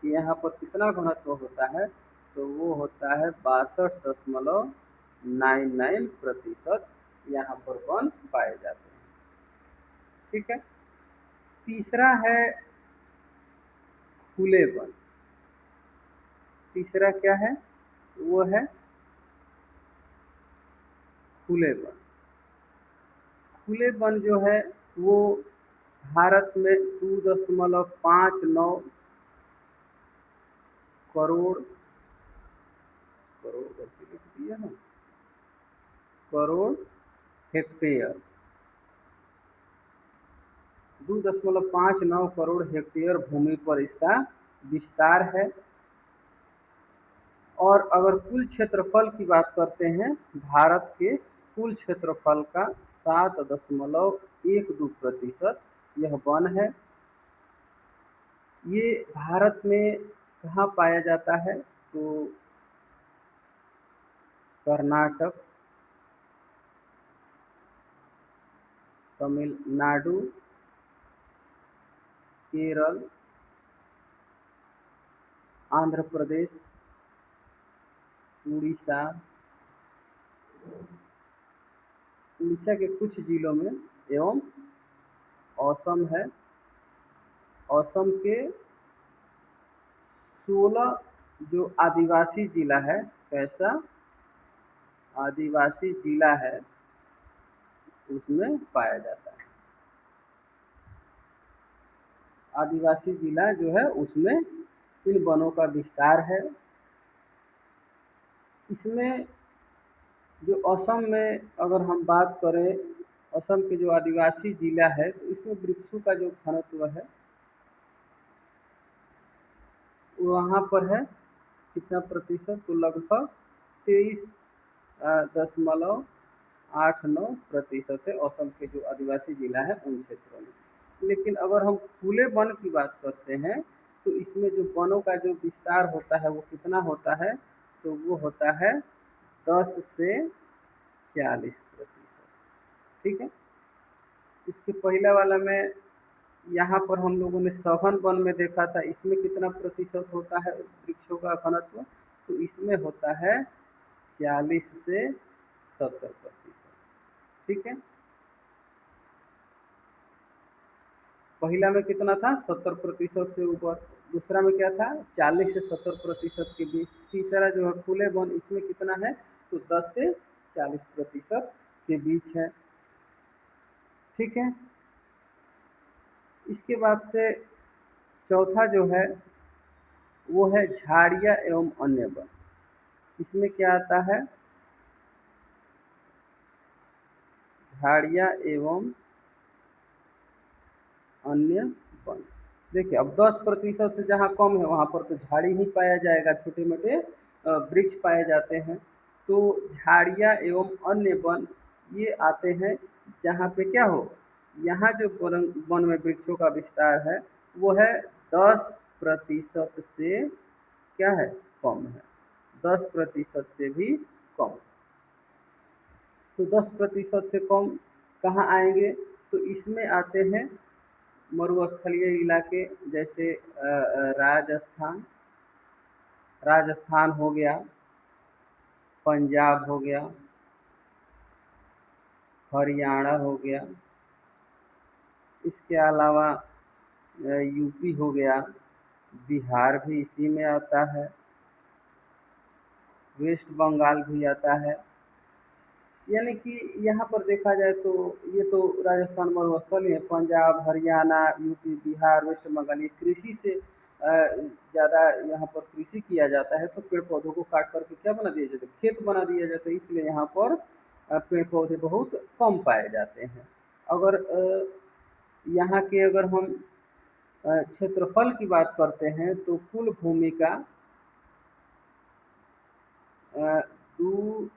S1: कि यहाँ पर कितना घनत्व होता है, तो वो होता है 62.99% यहाँ पर वन पाए जाते हैं। ठीक है। तीसरा है खुले वन। तीसरा क्या है? वो है खुले वन। खुले वन जो है वो भारत में 2.59 करोड़, करोड़ करके लिख दिया ना, करोड़ हेक्टेयर, 2.59 करोड़ हेक्टेयर भूमि पर इसका विस्तार है। और अगर कुल क्षेत्रफल की बात करते हैं, भारत के कुल क्षेत्रफल का 7.12% यह वन है। ये भारत में कहाँ पाया जाता है? तो कर्नाटक, तमिलनाडु, केरल, आंध्र प्रदेश, उड़ीसा, उड़ीसा के कुछ जिलों में एवं असम है। असम के 16 जो आदिवासी जिला है, कैसा आदिवासी जिला है, उसमें पाया जाता है। आदिवासी जिला जो है उसमें इन वनों का विस्तार है। इसमें जो असम में अगर हम बात करें, असम के जो आदिवासी जिला है तो इसमें वृक्षों का जो घनत्व है वहाँ पर है कितना प्रतिशत, तो लगभग 23.89% है असम के जो आदिवासी जिला है उन क्षेत्रों में। लेकिन अगर हम खुले वन की बात करते हैं तो इसमें जो वनों का जो विस्तार होता है वो कितना होता है, तो वो होता है 10 से 40%। ठीक है। इसके पहला वाला में यहाँ पर हम लोगों ने सघन वन में देखा था, इसमें कितना प्रतिशत होता है वृक्षों का घनत्व, तो इसमें होता है 40 से 70%। ठीक है। पहला में कितना था, 70% से ऊपर। दूसरा में क्या था, 40 से 70% के बीच। तीसरा जो है खुले वन, इसमें कितना है, तो 10 से 40% के बीच है। ठीक है। इसके बाद से चौथा जो है वो है झाड़ियाँ एवं अन्य वन। इसमें क्या आता है, झाड़ियाँ एवं अन्य वन। देखिए अब 10% से जहाँ कम है वहाँ पर तो झाड़ी ही पाया जाएगा, छोटे मोटे वृक्ष पाए जाते हैं। तो झाड़ियाँ एवं अन्य वन ये आते हैं जहाँ पे क्या हो, यहाँ जो वन में वृक्षों का विस्तार है वो है 10% से क्या है, कम है, 10% से भी कम। तो 10% से कम कहाँ आएंगे, तो इसमें आते हैं मरुस्थलीय इलाके, जैसे राजस्थान, राजस्थान हो गया, पंजाब हो गया, हरियाणा हो गया, इसके अलावा यूपी हो गया, बिहार भी इसी में आता है, वेस्ट बंगाल भी आता है। यानी कि यहाँ पर देखा जाए तो ये तो राजस्थान मरुस्थल है, पंजाब, हरियाणा, यूपी, बिहार, वेस्ट बंगाल, ये कृषि से ज़्यादा यहाँ पर कृषि किया जाता है। तो पेड़ पौधों को काट करके क्या बना दिया जाता है, खेत बना दिया जाता है, इसलिए यहाँ पर पेड़ पौधे बहुत कम पाए जाते हैं। अगर यहाँ के अगर हम क्षेत्रफल की बात करते हैं तो कुल भूमि का अ, दू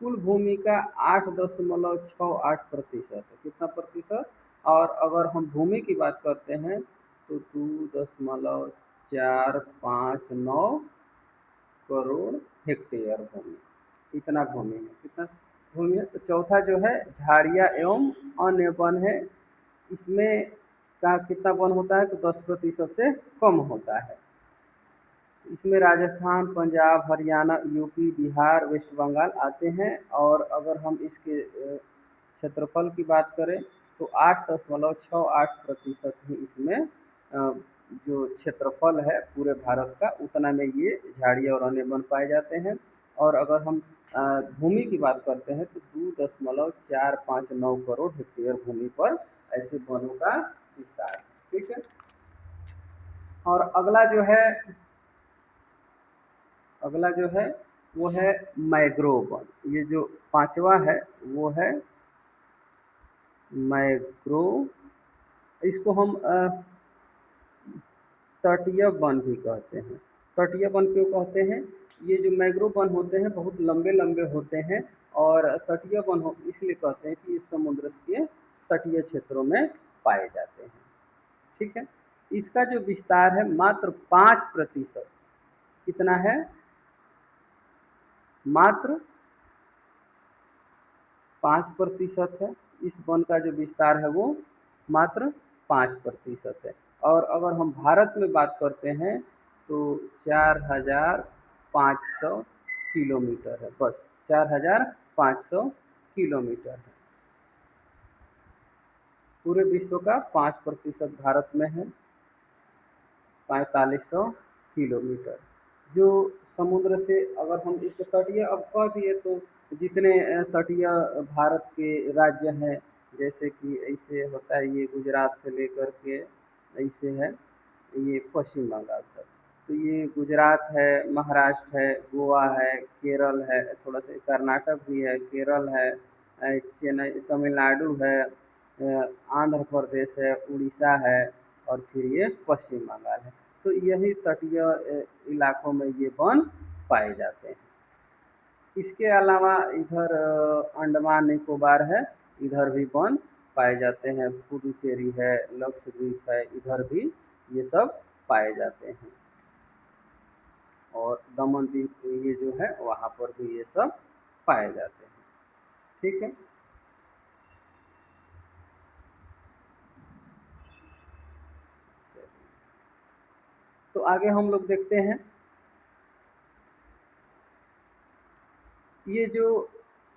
S1: कुल भूमि का 8.68% है। कितना प्रतिशत, और अगर हम भूमि की बात करते हैं तो 2.459 हेक्टेयर भूमि, इतना भूमि है। कितना भूमि है, तो चौथा जो है झाड़ियाँ एवं अन्य वन है, इसमें का कितना वन होता है, तो 10% से कम होता है। इसमें राजस्थान, पंजाब, हरियाणा, यूपी, बिहार, वेस्ट बंगाल आते हैं। और अगर हम इसके क्षेत्रफल की बात करें तो 8.68% ही इसमें जो क्षेत्रफल है पूरे भारत का, उतना में ये झाड़ियाँ और अन्य वन पाए जाते हैं। और अगर हम भूमि की बात करते हैं तो 2.459 करोड़ हेक्टेयर भूमि पर ऐसे वनों का विस्तार है। ठीक है। और अगला जो है वो है मैग्रोव वन। ये जो पांचवा है वो है मैग्रोव। इसको हम तटीय वन भी कहते हैं। तटीय वन क्यों कहते हैं, ये जो मैग्रोव वन होते हैं बहुत लंबे लंबे होते हैं, और तटीय वन इसलिए कहते हैं कि ये समुद्र के तटीय क्षेत्रों में पाए जाते हैं। ठीक है। इसका जो विस्तार है मात्र 5%, कितना है, मात्र 5% है। इस वन का जो विस्तार है वो मात्र 5% है। और अगर हम भारत में बात करते हैं तो 4,500 किलोमीटर है, बस 4,500 किलोमीटर है। पूरे विश्व का 5% भारत में है, 4500 किलोमीटर। जो समुद्र से अगर हम इसको तटीय अब कह दिए तो जितने तटीय भारत के राज्य हैं, जैसे कि ऐसे होता है ये गुजरात से लेकर के ऐसे है ये पश्चिम बंगाल तक। तो ये गुजरात है, महाराष्ट्र है, गोवा है, केरल है, थोड़ा सा कर्नाटक भी है, केरल है, चेन्नई तमिलनाडु है, आंध्र प्रदेश है, उड़ीसा है और फिर ये पश्चिम बंगाल है। तो यही तटीय इलाकों में ये वन पाए जाते हैं। इसके अलावा इधर अंडमान निकोबार है, इधर भी वन पाए जाते हैं। पुडुचेरी है, लक्षद्वीप है, इधर भी ये सब पाए जाते हैं। और दमन द्वीप ये जो है वहाँ पर भी ये सब पाए जाते हैं। ठीक है। तो आगे हम लोग देखते हैं ये जो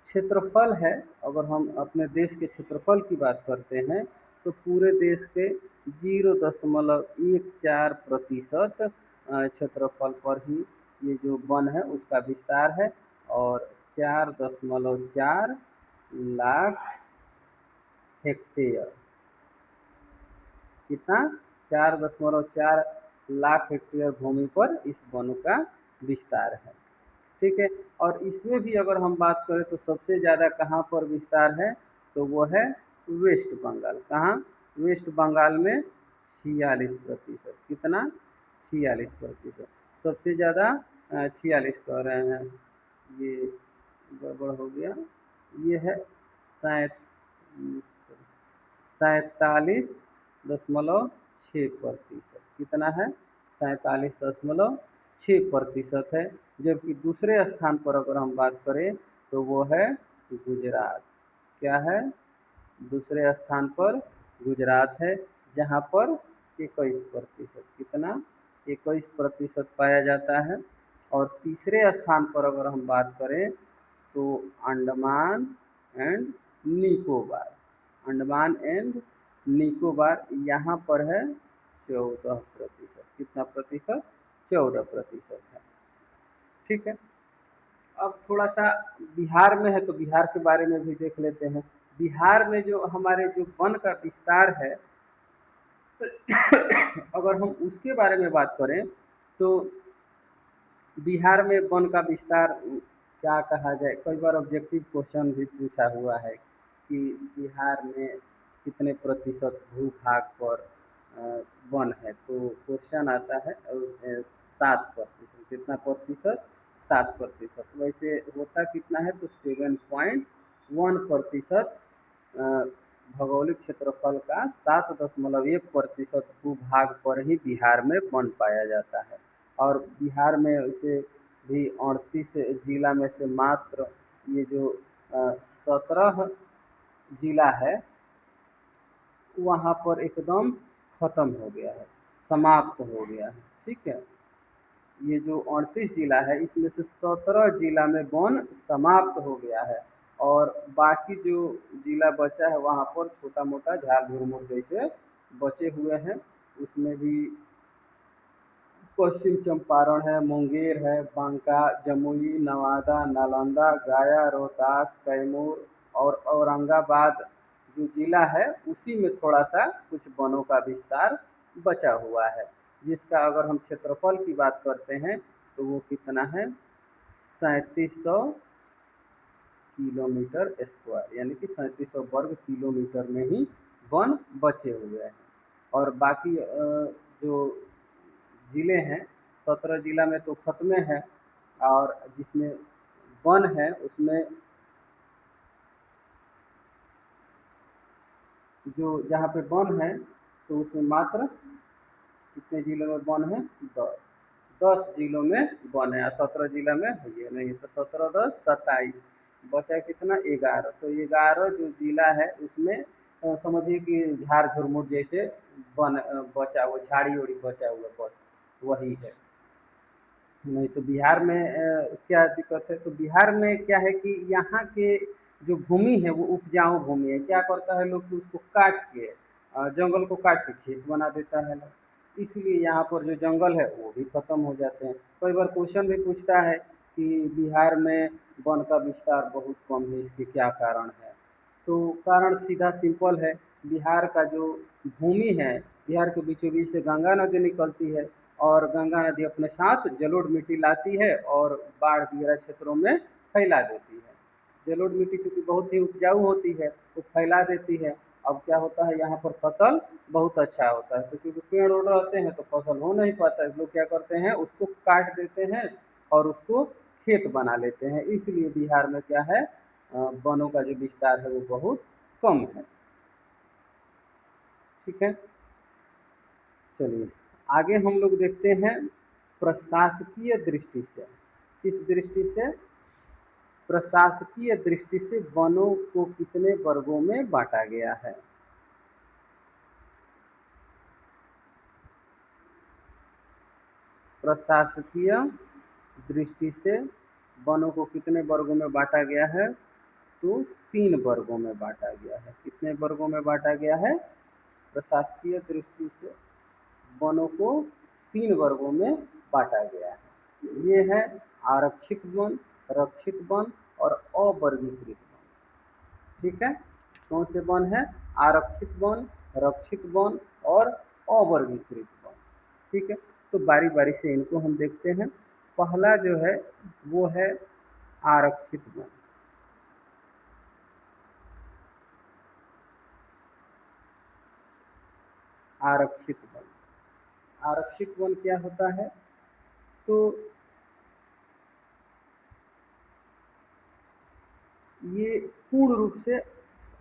S1: क्षेत्रफल है, अगर हम अपने देश के क्षेत्रफल की बात करते हैं तो पूरे देश के 0.14% क्षेत्रफल पर ही ये जो वन है उसका विस्तार है। और 4.4 लाख हेक्टेयर, कितना, 4.4 लाख हेक्टेयर भूमि पर इस वन का विस्तार है। ठीक है। और इसमें भी अगर हम बात करें तो सबसे ज़्यादा कहाँ पर विस्तार है तो वो है वेस्ट बंगाल। कहाँ? वेस्ट बंगाल में 46%। कितना? 46%। सबसे ज़्यादा 46 कह रहे हैं, ये गड़बड़ हो गया। ये है 47.6%। कितना है? 47.6% है। जबकि दूसरे स्थान पर अगर हम बात करें तो वो है गुजरात। क्या है? दूसरे स्थान पर गुजरात है, जहाँ पर 21%। कितना? 21% पाया जाता है। और तीसरे स्थान पर अगर हम बात करें तो अंडमान एंड निकोबार, अंडमान एंड निकोबार यहाँ पर है 14%। कितना प्रतिशत? 14% है। ठीक है। अब थोड़ा सा बिहार में है तो बिहार के बारे में भी देख लेते हैं। बिहार में जो हमारे जो वन का विस्तार है अगर हम उसके बारे में बात करें तो बिहार में वन का विस्तार क्या कहा जाए, कई बार ऑब्जेक्टिव क्वेश्चन भी पूछा हुआ है कि बिहार में कितने प्रतिशत भूभाग पर वन है। तो क्वेश्चन आता है 7%। कितना प्रतिशत? 7%। वैसे होता कितना है तो 7.1% भौगोलिक क्षेत्रफल का 7.1% भूभाग पर ही बिहार में वन पाया जाता है। और बिहार में वैसे भी 38 जिला में से मात्र ये जो 17 जिला है वहाँ पर एकदम ख़त्म हो गया है, समाप्त हो गया है। ठीक है। ये जो 38 जिला है इसमें से 17 जिला में वन समाप्त हो गया है। और बाकी जो जिला बचा है वहाँ पर छोटा मोटा झाल झुरमुर जैसे बचे हुए हैं। उसमें भी पश्चिम चंपारण है, मुंगेर है, बांका, जमुई, नवादा, नालंदा, गया, रोहतास, कैमूर और औरंगाबाद जो जिला है उसी में थोड़ा सा कुछ वनों का विस्तार बचा हुआ है, जिसका अगर हम क्षेत्रफल की बात करते हैं तो वो कितना है 3700 किलोमीटर स्क्वायर, यानी कि 3700 वर्ग किलोमीटर में ही वन बचे हुए हैं। और बाकी जो ज़िले हैं 17 जिला में तो खत्म है। और जिसमें वन है उसमें जो जहाँ पे वन है तो उसमें मात्र कितने जिलों में वन है? 10 जिलों में वन है। 17 जिला में है ये नहीं, तो 17 10 27, बचा कितना 11। तो 11 जो जिला है उसमें समझिए कि झार झुरमुट जैसे बचा हुआ झाड़ी उड़ी बचा हुआ बस वही है। नहीं तो बिहार में क्या दिक्कत है, तो बिहार में क्या है कि यहाँ के जो भूमि है वो उपजाऊ भूमि है। क्या करता है लोग कि उसको काट के जंगल को काट के खेत बना देता है लोग, इसलिए यहाँ पर जो जंगल है वो भी खत्म हो जाते हैं। कई बार क्वेश्चन भी पूछता है कि बिहार में वन का विस्तार बहुत कम है, इसके क्या कारण है। तो कारण सीधा सिंपल है। बिहार का जो भूमि है, बिहार के बीचों बीच से गंगा नदी निकलती है और गंगा नदी अपने साथ जलोढ़ मिट्टी लाती है और बाढ़ वगैरह क्षेत्रों में फैला देती है। जलोढ़ मिट्टी चूँकि बहुत ही उपजाऊ होती है तो फैला देती है। अब क्या होता है, यहाँ पर फसल बहुत अच्छा होता है, तो चूँकि पेड़ ओड़ रहते हैं तो फसल हो नहीं पाता है। लोग क्या करते हैं, उसको काट देते हैं और उसको खेत बना लेते हैं। इसलिए बिहार में क्या है, वनों का जो विस्तार है वो बहुत कम है। ठीक है, चलिए आगे हम लोग देखते हैं प्रशासकीय दृष्टि से। किस दृष्टि से? प्रशासकीय दृष्टि से वनों को कितने वर्गों में बांटा गया है? प्रशासकीय दृष्टि से वनों को कितने वर्गों में बांटा गया है? तो 3 वर्गों में बांटा गया है। कितने वर्गों में बांटा गया है? प्रशासकीय दृष्टि से वनों को 3 वर्गों में बांटा गया है। ये है आरक्षित वन, रक्षित वन और अवर्गीकृत वन। ठीक है, कौन से वन है? आरक्षित वन, रक्षित वन और अवर्गीकृत वन। ठीक है, तो बारी बारी से इनको हम देखते हैं। पहला जो है वो है आरक्षित वन। आरक्षित वन, आरक्षित वन क्या होता है? तो ये पूर्ण रूप से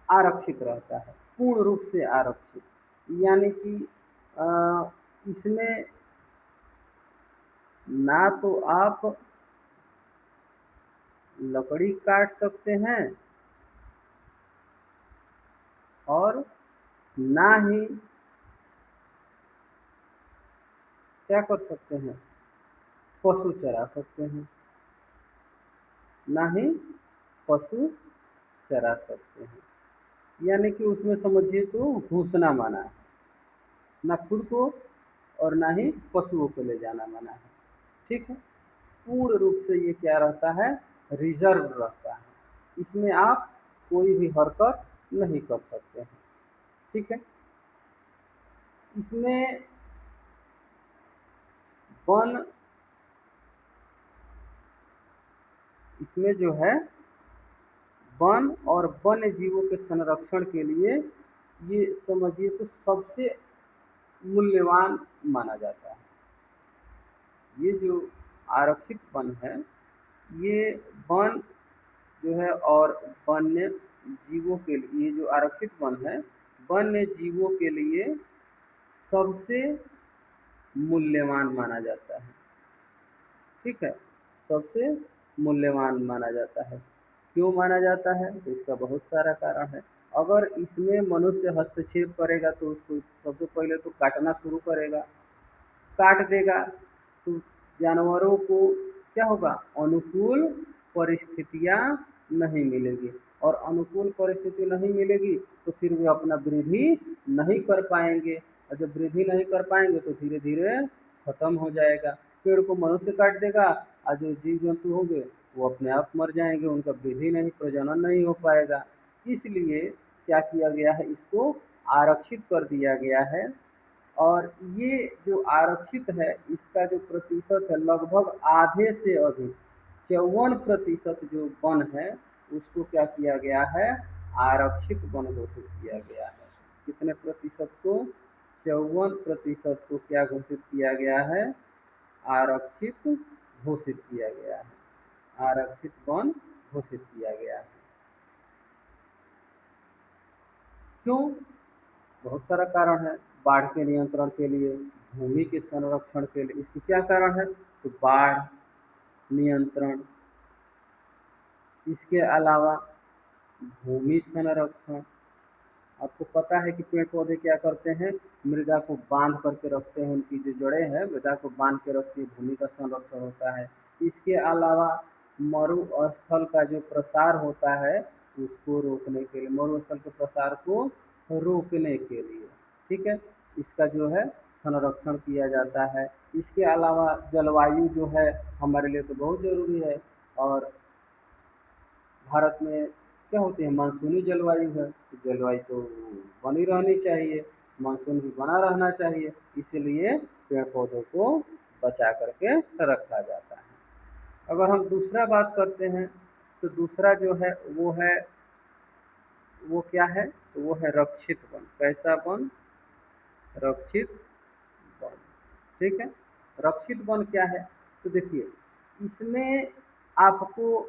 S1: आरक्षित रहता है, पूर्ण रूप से आरक्षित, यानी कि इसमें ना तो आप लकड़ी काट सकते हैं और ना ही क्या कर सकते हैं, पशु चरा सकते हैं, ना ही पशु चरा सकते हैं। यानी कि उसमें समझिए तो घुसना मना है, ना खुद को और ना ही पशुओं को ले जाना मना है। ठीक है, पूर्ण रूप से ये क्या रहता है, रिजर्व रहता है। इसमें आप कोई भी हरकत नहीं कर सकते हैं। ठीक है, इसमें वन, इसमें जो है वन और वन्य जीवों के संरक्षण के लिए ये समझिए तो सबसे मूल्यवान माना जाता है। ये जो आरक्षित वन है, ये वन जो है और वन्य जीवों के लिए, ये जो आरक्षित वन है वन्य जीवों के लिए सबसे मूल्यवान माना जाता है। ठीक है, सबसे मूल्यवान माना जाता है। क्यों माना जाता है? तो इसका बहुत सारा कारण है। अगर इसमें मनुष्य हस्तक्षेप करेगा तो उसको सबसे पहले तो काटना शुरू करेगा, काट देगा तो जानवरों को क्या होगा, अनुकूल परिस्थितियाँ नहीं मिलेगी, और अनुकूल परिस्थिति नहीं मिलेगी तो फिर वे अपना वृद्धि नहीं कर पाएंगे, और जब वृद्धि नहीं कर पाएंगे तो धीरे धीरे खत्म हो जाएगा। पेड़ को मनुष्य काट देगा और जो जीव जंतु होंगे वो अपने आप मर जाएंगे, उनका वृद्धि नहीं, प्रजनन नहीं हो पाएगा। इसलिए क्या किया गया है, इसको आरक्षित कर दिया गया है। और ये जो आरक्षित है इसका जो प्रतिशत है लगभग आधे से अधिक, 54% जो वन है उसको क्या किया गया है, आरक्षित वन घोषित किया गया है। कितने प्रतिशत को? 54% को क्या घोषित किया गया है, आरक्षित घोषित किया गया है, आरक्षित वन घोषित किया गया है। क्यों? बहुत सारा कारण है। बाढ़ के नियंत्रण के लिए, भूमि के संरक्षण के लिए, इसके क्या कारण है? तो बाढ़ नियंत्रण, इसके अलावा भूमि संरक्षण, आपको पता है कि पेड़ पौधे क्या करते हैं, मृदा को बांध करके रखते हैं, उनकी जो जड़ें हैं मृदा को बांध के रखती है, भूमि का संरक्षण होता है। इसके अलावा मरुस्थल का जो प्रसार होता है उसको रोकने के लिए, मरुस्थल के प्रसार को रोकने के लिए, ठीक है, इसका जो है संरक्षण किया जाता है। इसके अलावा जलवायु जो है हमारे लिए तो बहुत ज़रूरी है, और भारत में क्या होती है, मानसूनी जलवायु है, तो जलवायु तो बनी रहनी चाहिए, मानसून भी बना रहना चाहिए, इसीलिए पेड़ पौधों को बचा करके रखा जाता है। अगर हम दूसरा बात करते हैं तो दूसरा जो है वो क्या है, तो वो है रक्षित वन। कैसा वन? रक्षित वन, ठीक है। रक्षित वन क्या है, तो देखिए इसमें आपको,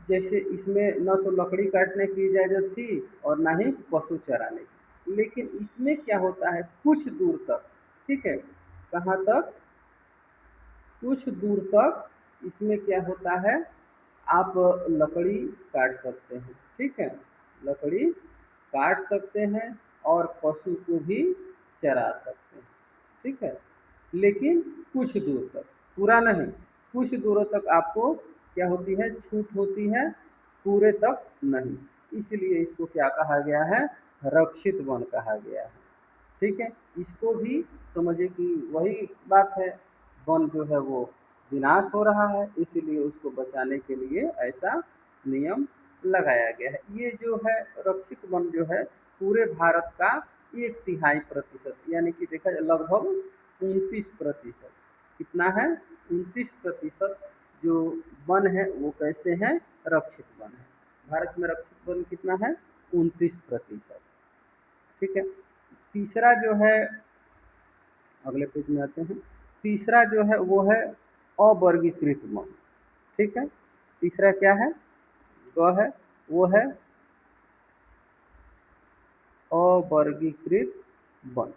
S1: जैसे इसमें न तो लकड़ी काटने की इजाज़त थी और ना ही पशु चराने की, लेकिन इसमें क्या होता है कुछ दूर तक, ठीक है, कहाँ तक, कुछ दूर तक इसमें क्या होता है, आप लकड़ी काट सकते हैं, ठीक है, लकड़ी काट सकते हैं और पशु को भी चरा सकते हैं, ठीक है, लेकिन कुछ दूर तक, पूरा नहीं, कुछ दूर तक आपको क्या होती है, छूट होती है, पूरे तक नहीं, इसलिए इसको क्या कहा गया है, रक्षित वन कहा गया है, ठीक है। इसको भी समझिए कि वही बात है, वन जो है वो विनाश हो रहा है, इसीलिए उसको बचाने के लिए ऐसा नियम लगाया गया है। ये जो है रक्षित वन जो है पूरे भारत का 1/3 यानी कि देखा जाए लगभग 29%, कितना है, 29% जो वन है वो कैसे हैं, रक्षित वन है। भारत में रक्षित वन कितना है, 29%, ठीक है। तीसरा जो है, अगले पेज में आते हैं, तीसरा जो है वो है अवर्गीकृत वन, ठीक है। तीसरा क्या है, ग है, वो है अवर्गीकृत वन,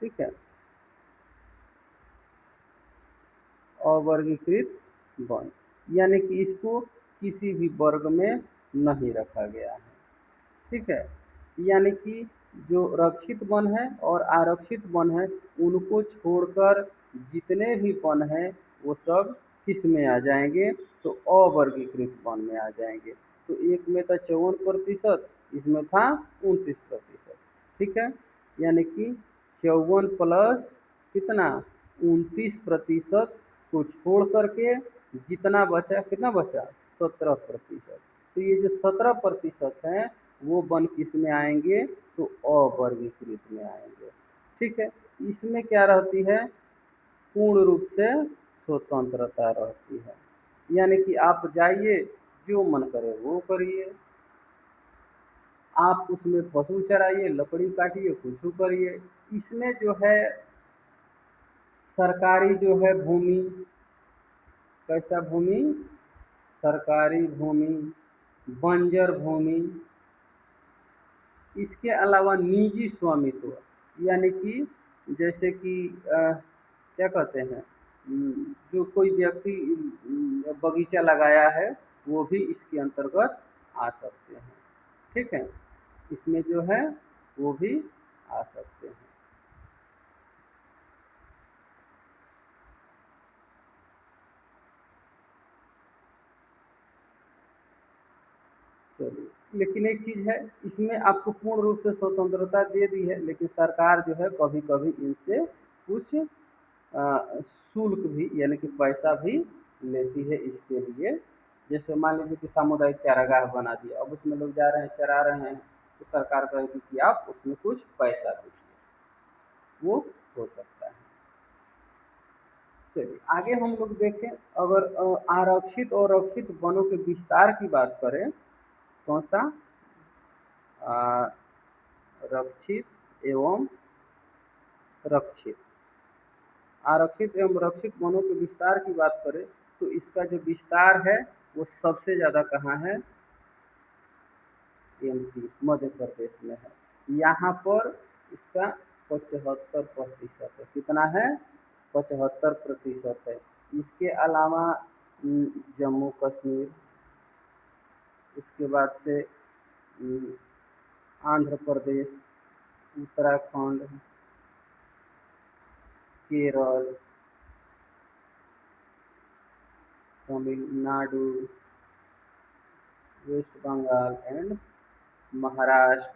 S1: ठीक है, अवर्गीकृत वन, यानी कि इसको किसी भी वर्ग में नहीं रखा गया है, ठीक है। यानी कि जो रक्षित वन है और आरक्षित वन है उनको छोड़कर जितने भी वन हैं वो सब किस में आ जाएंगे, तो अवर्गीकृत वन में आ जाएंगे। तो एक में था 54%, इसमें था 29%, ठीक है, यानी कि 54 प्लस कितना, 29% को छोड़ करके जितना बचा, कितना बचा, 17%। तो ये जो 17% हैं वो वन किस में आएंगे, तो अवर्गीकृत में आएंगे, ठीक है। इसमें क्या रहती है, पूर्ण रूप से स्वतंत्रता रहती है, यानी कि आप जाइए जो मन करे वो करिए, आप उसमें पशु चराइए, लकड़ी काटिए, कुछ करिए। इसमें जो है सरकारी जो है भूमि, कैसा भूमि, सरकारी भूमि, बंजर भूमि, इसके अलावा निजी स्वामित्व, यानी कि जैसे कि क्या कहते हैं, जो कोई व्यक्ति बगीचा लगाया है वो भी इसके अंतर्गत आ सकते हैं, ठीक है, इसमें जो है वो भी आ सकते हैं। चलिए, लेकिन एक चीज़ है, इसमें आपको पूर्ण रूप से स्वतंत्रता दे दी है, लेकिन सरकार जो है कभी कभी इनसे कुछ शुल्क भी यानी कि पैसा भी लेती है इसके लिए। जैसे मान लीजिए कि सामुदायिक चारागाह बना दिया, अब उसमें लोग जा रहे हैं चरा रहे हैं, तो सरकार कहेगी कि आप उसमें कुछ पैसा दीजिए, वो हो सकता है। चलिए आगे हम लोग देखें, अगर आरक्षित और रक्षित वनों के विस्तार की बात करें, कौन सा, आ, रक्षित एवं रक्षित, आरक्षित एवं रक्षित वनों के विस्तार की बात करें तो इसका जो विस्तार है वो सबसे ज़्यादा कहाँ है, एमपी मध्य प्रदेश में है, यहाँ पर इसका 75% है, कितना है, 75% है। इसके अलावा जम्मू कश्मीर, उसके बाद से आंध्र प्रदेश, उत्तराखंड, केरल, तमिलनाडु, वेस्ट बंगाल एंड महाराष्ट्र,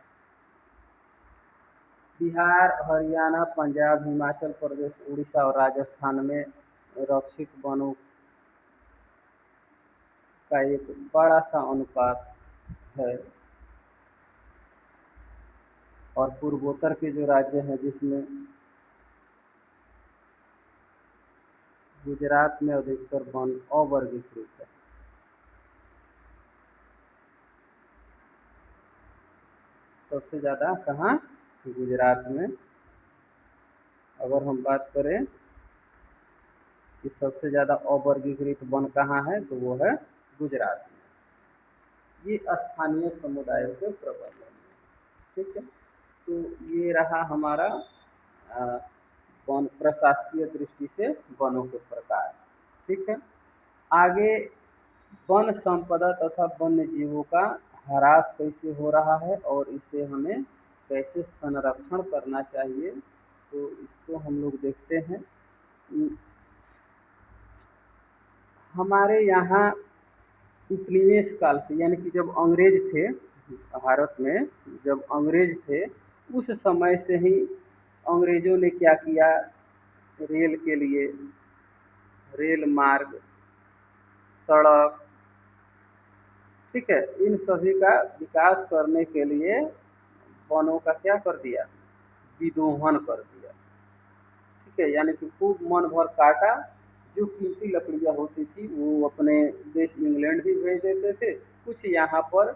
S1: बिहार, हरियाणा, पंजाब, हिमाचल प्रदेश, उड़ीसा और राजस्थान में रक्षित वनों का एक बड़ा सा अनुपात है। और पूर्वोत्तर के जो राज्य हैं जिसमें गुजरात में अधिकतर वन अवर्गीकृत है। सबसे ज़्यादा कहाँ? गुजरात में। अगर हम बात करें कि सबसे ज़्यादा अवर्गीकृत वन कहाँ है, तो वो है गुजरात में। ये स्थानीय समुदायों के प्रबंधन में, ठीक है। तो ये रहा हमारा वन प्रशासकीय दृष्टि से वनों के प्रकार, ठीक है। आगे वन संपदा तथा वन्य जीवों का ह्रास कैसे हो रहा है और इसे हमें कैसे संरक्षण करना चाहिए, तो इसको हम लोग देखते हैं। हमारे यहाँ उपनिवेश काल से, यानी कि जब अंग्रेज थे भारत में, जब अंग्रेज थे उस समय से ही अंग्रेजों ने क्या किया, रेल के लिए रेल मार्ग, सड़क, ठीक है, इन सभी का विकास करने के लिए वनों का क्या कर दिया, विदोहन कर दिया, ठीक है। यानी कि खूब मन भर काटा। जो कीमती लकड़ियाँ होती थी वो अपने देश इंग्लैंड भी भेज देते थे, कुछ यहाँ पर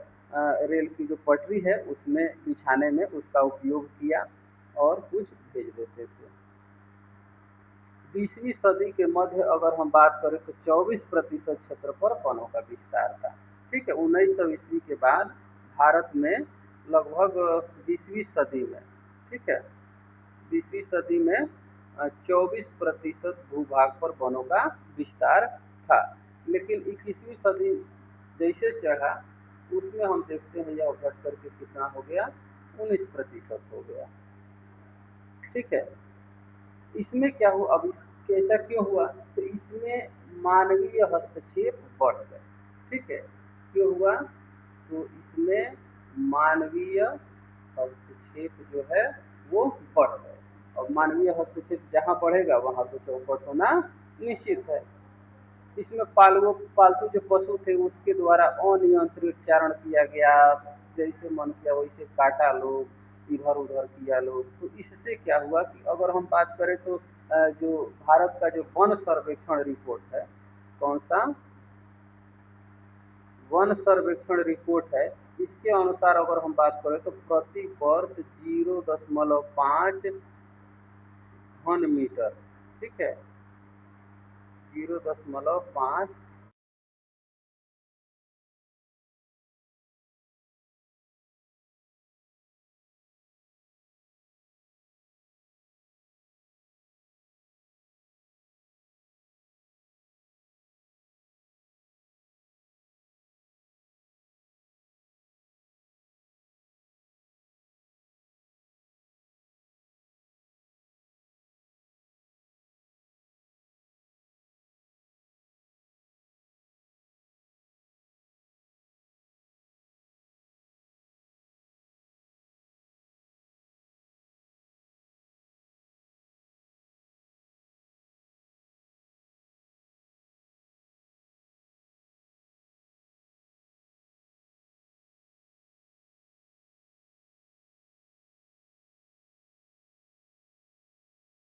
S1: रेल की जो पटरी है उसमें बिछाने में उसका उपयोग किया और कुछ भेज देते थे। 20वीं सदी के मध्य अगर हम बात करें तो 24% क्षेत्र पर वनों का विस्तार था, ठीक है। 1900 ईस्वी के बाद भारत में लगभग 20वीं सदी में, ठीक है, 20वीं सदी में 24% भूभाग पर वनों का विस्तार था। लेकिन 21वीं सदी जैसे चढ़ा उसमें हम देखते हैं यह घट करके कितना हो गया, 19% हो गया, ठीक है। इसमें क्या हुआ, अब इस ऐसा क्यों हुआ, तो इसमें मानवीय हस्तक्षेप बढ़ गए, ठीक है। क्यों हुआ, तो इसमें मानवीय हस्तक्षेप जो है वो बढ़ गए, और मानवीय हस्तक्षेप जहाँ बढ़ेगा वहाँ तो चौपट होना निश्चित है। इसमें पालतू जो पशु थे उसके द्वारा अनियंत्रित चारण किया गया, जैसे मन किया वैसे काटा लोग, इधर उधर किया लोग। तो इससे क्या हुआ कि अगर हम बात करें तो जो भारत का जो वन सर्वेक्षण रिपोर्ट है, कौन सा वन सर्वेक्षण रिपोर्ट है, इसके अनुसार अगर हम बात करें तो प्रति वर्ष 0.5 घन मीटर, ठीक है, 0.5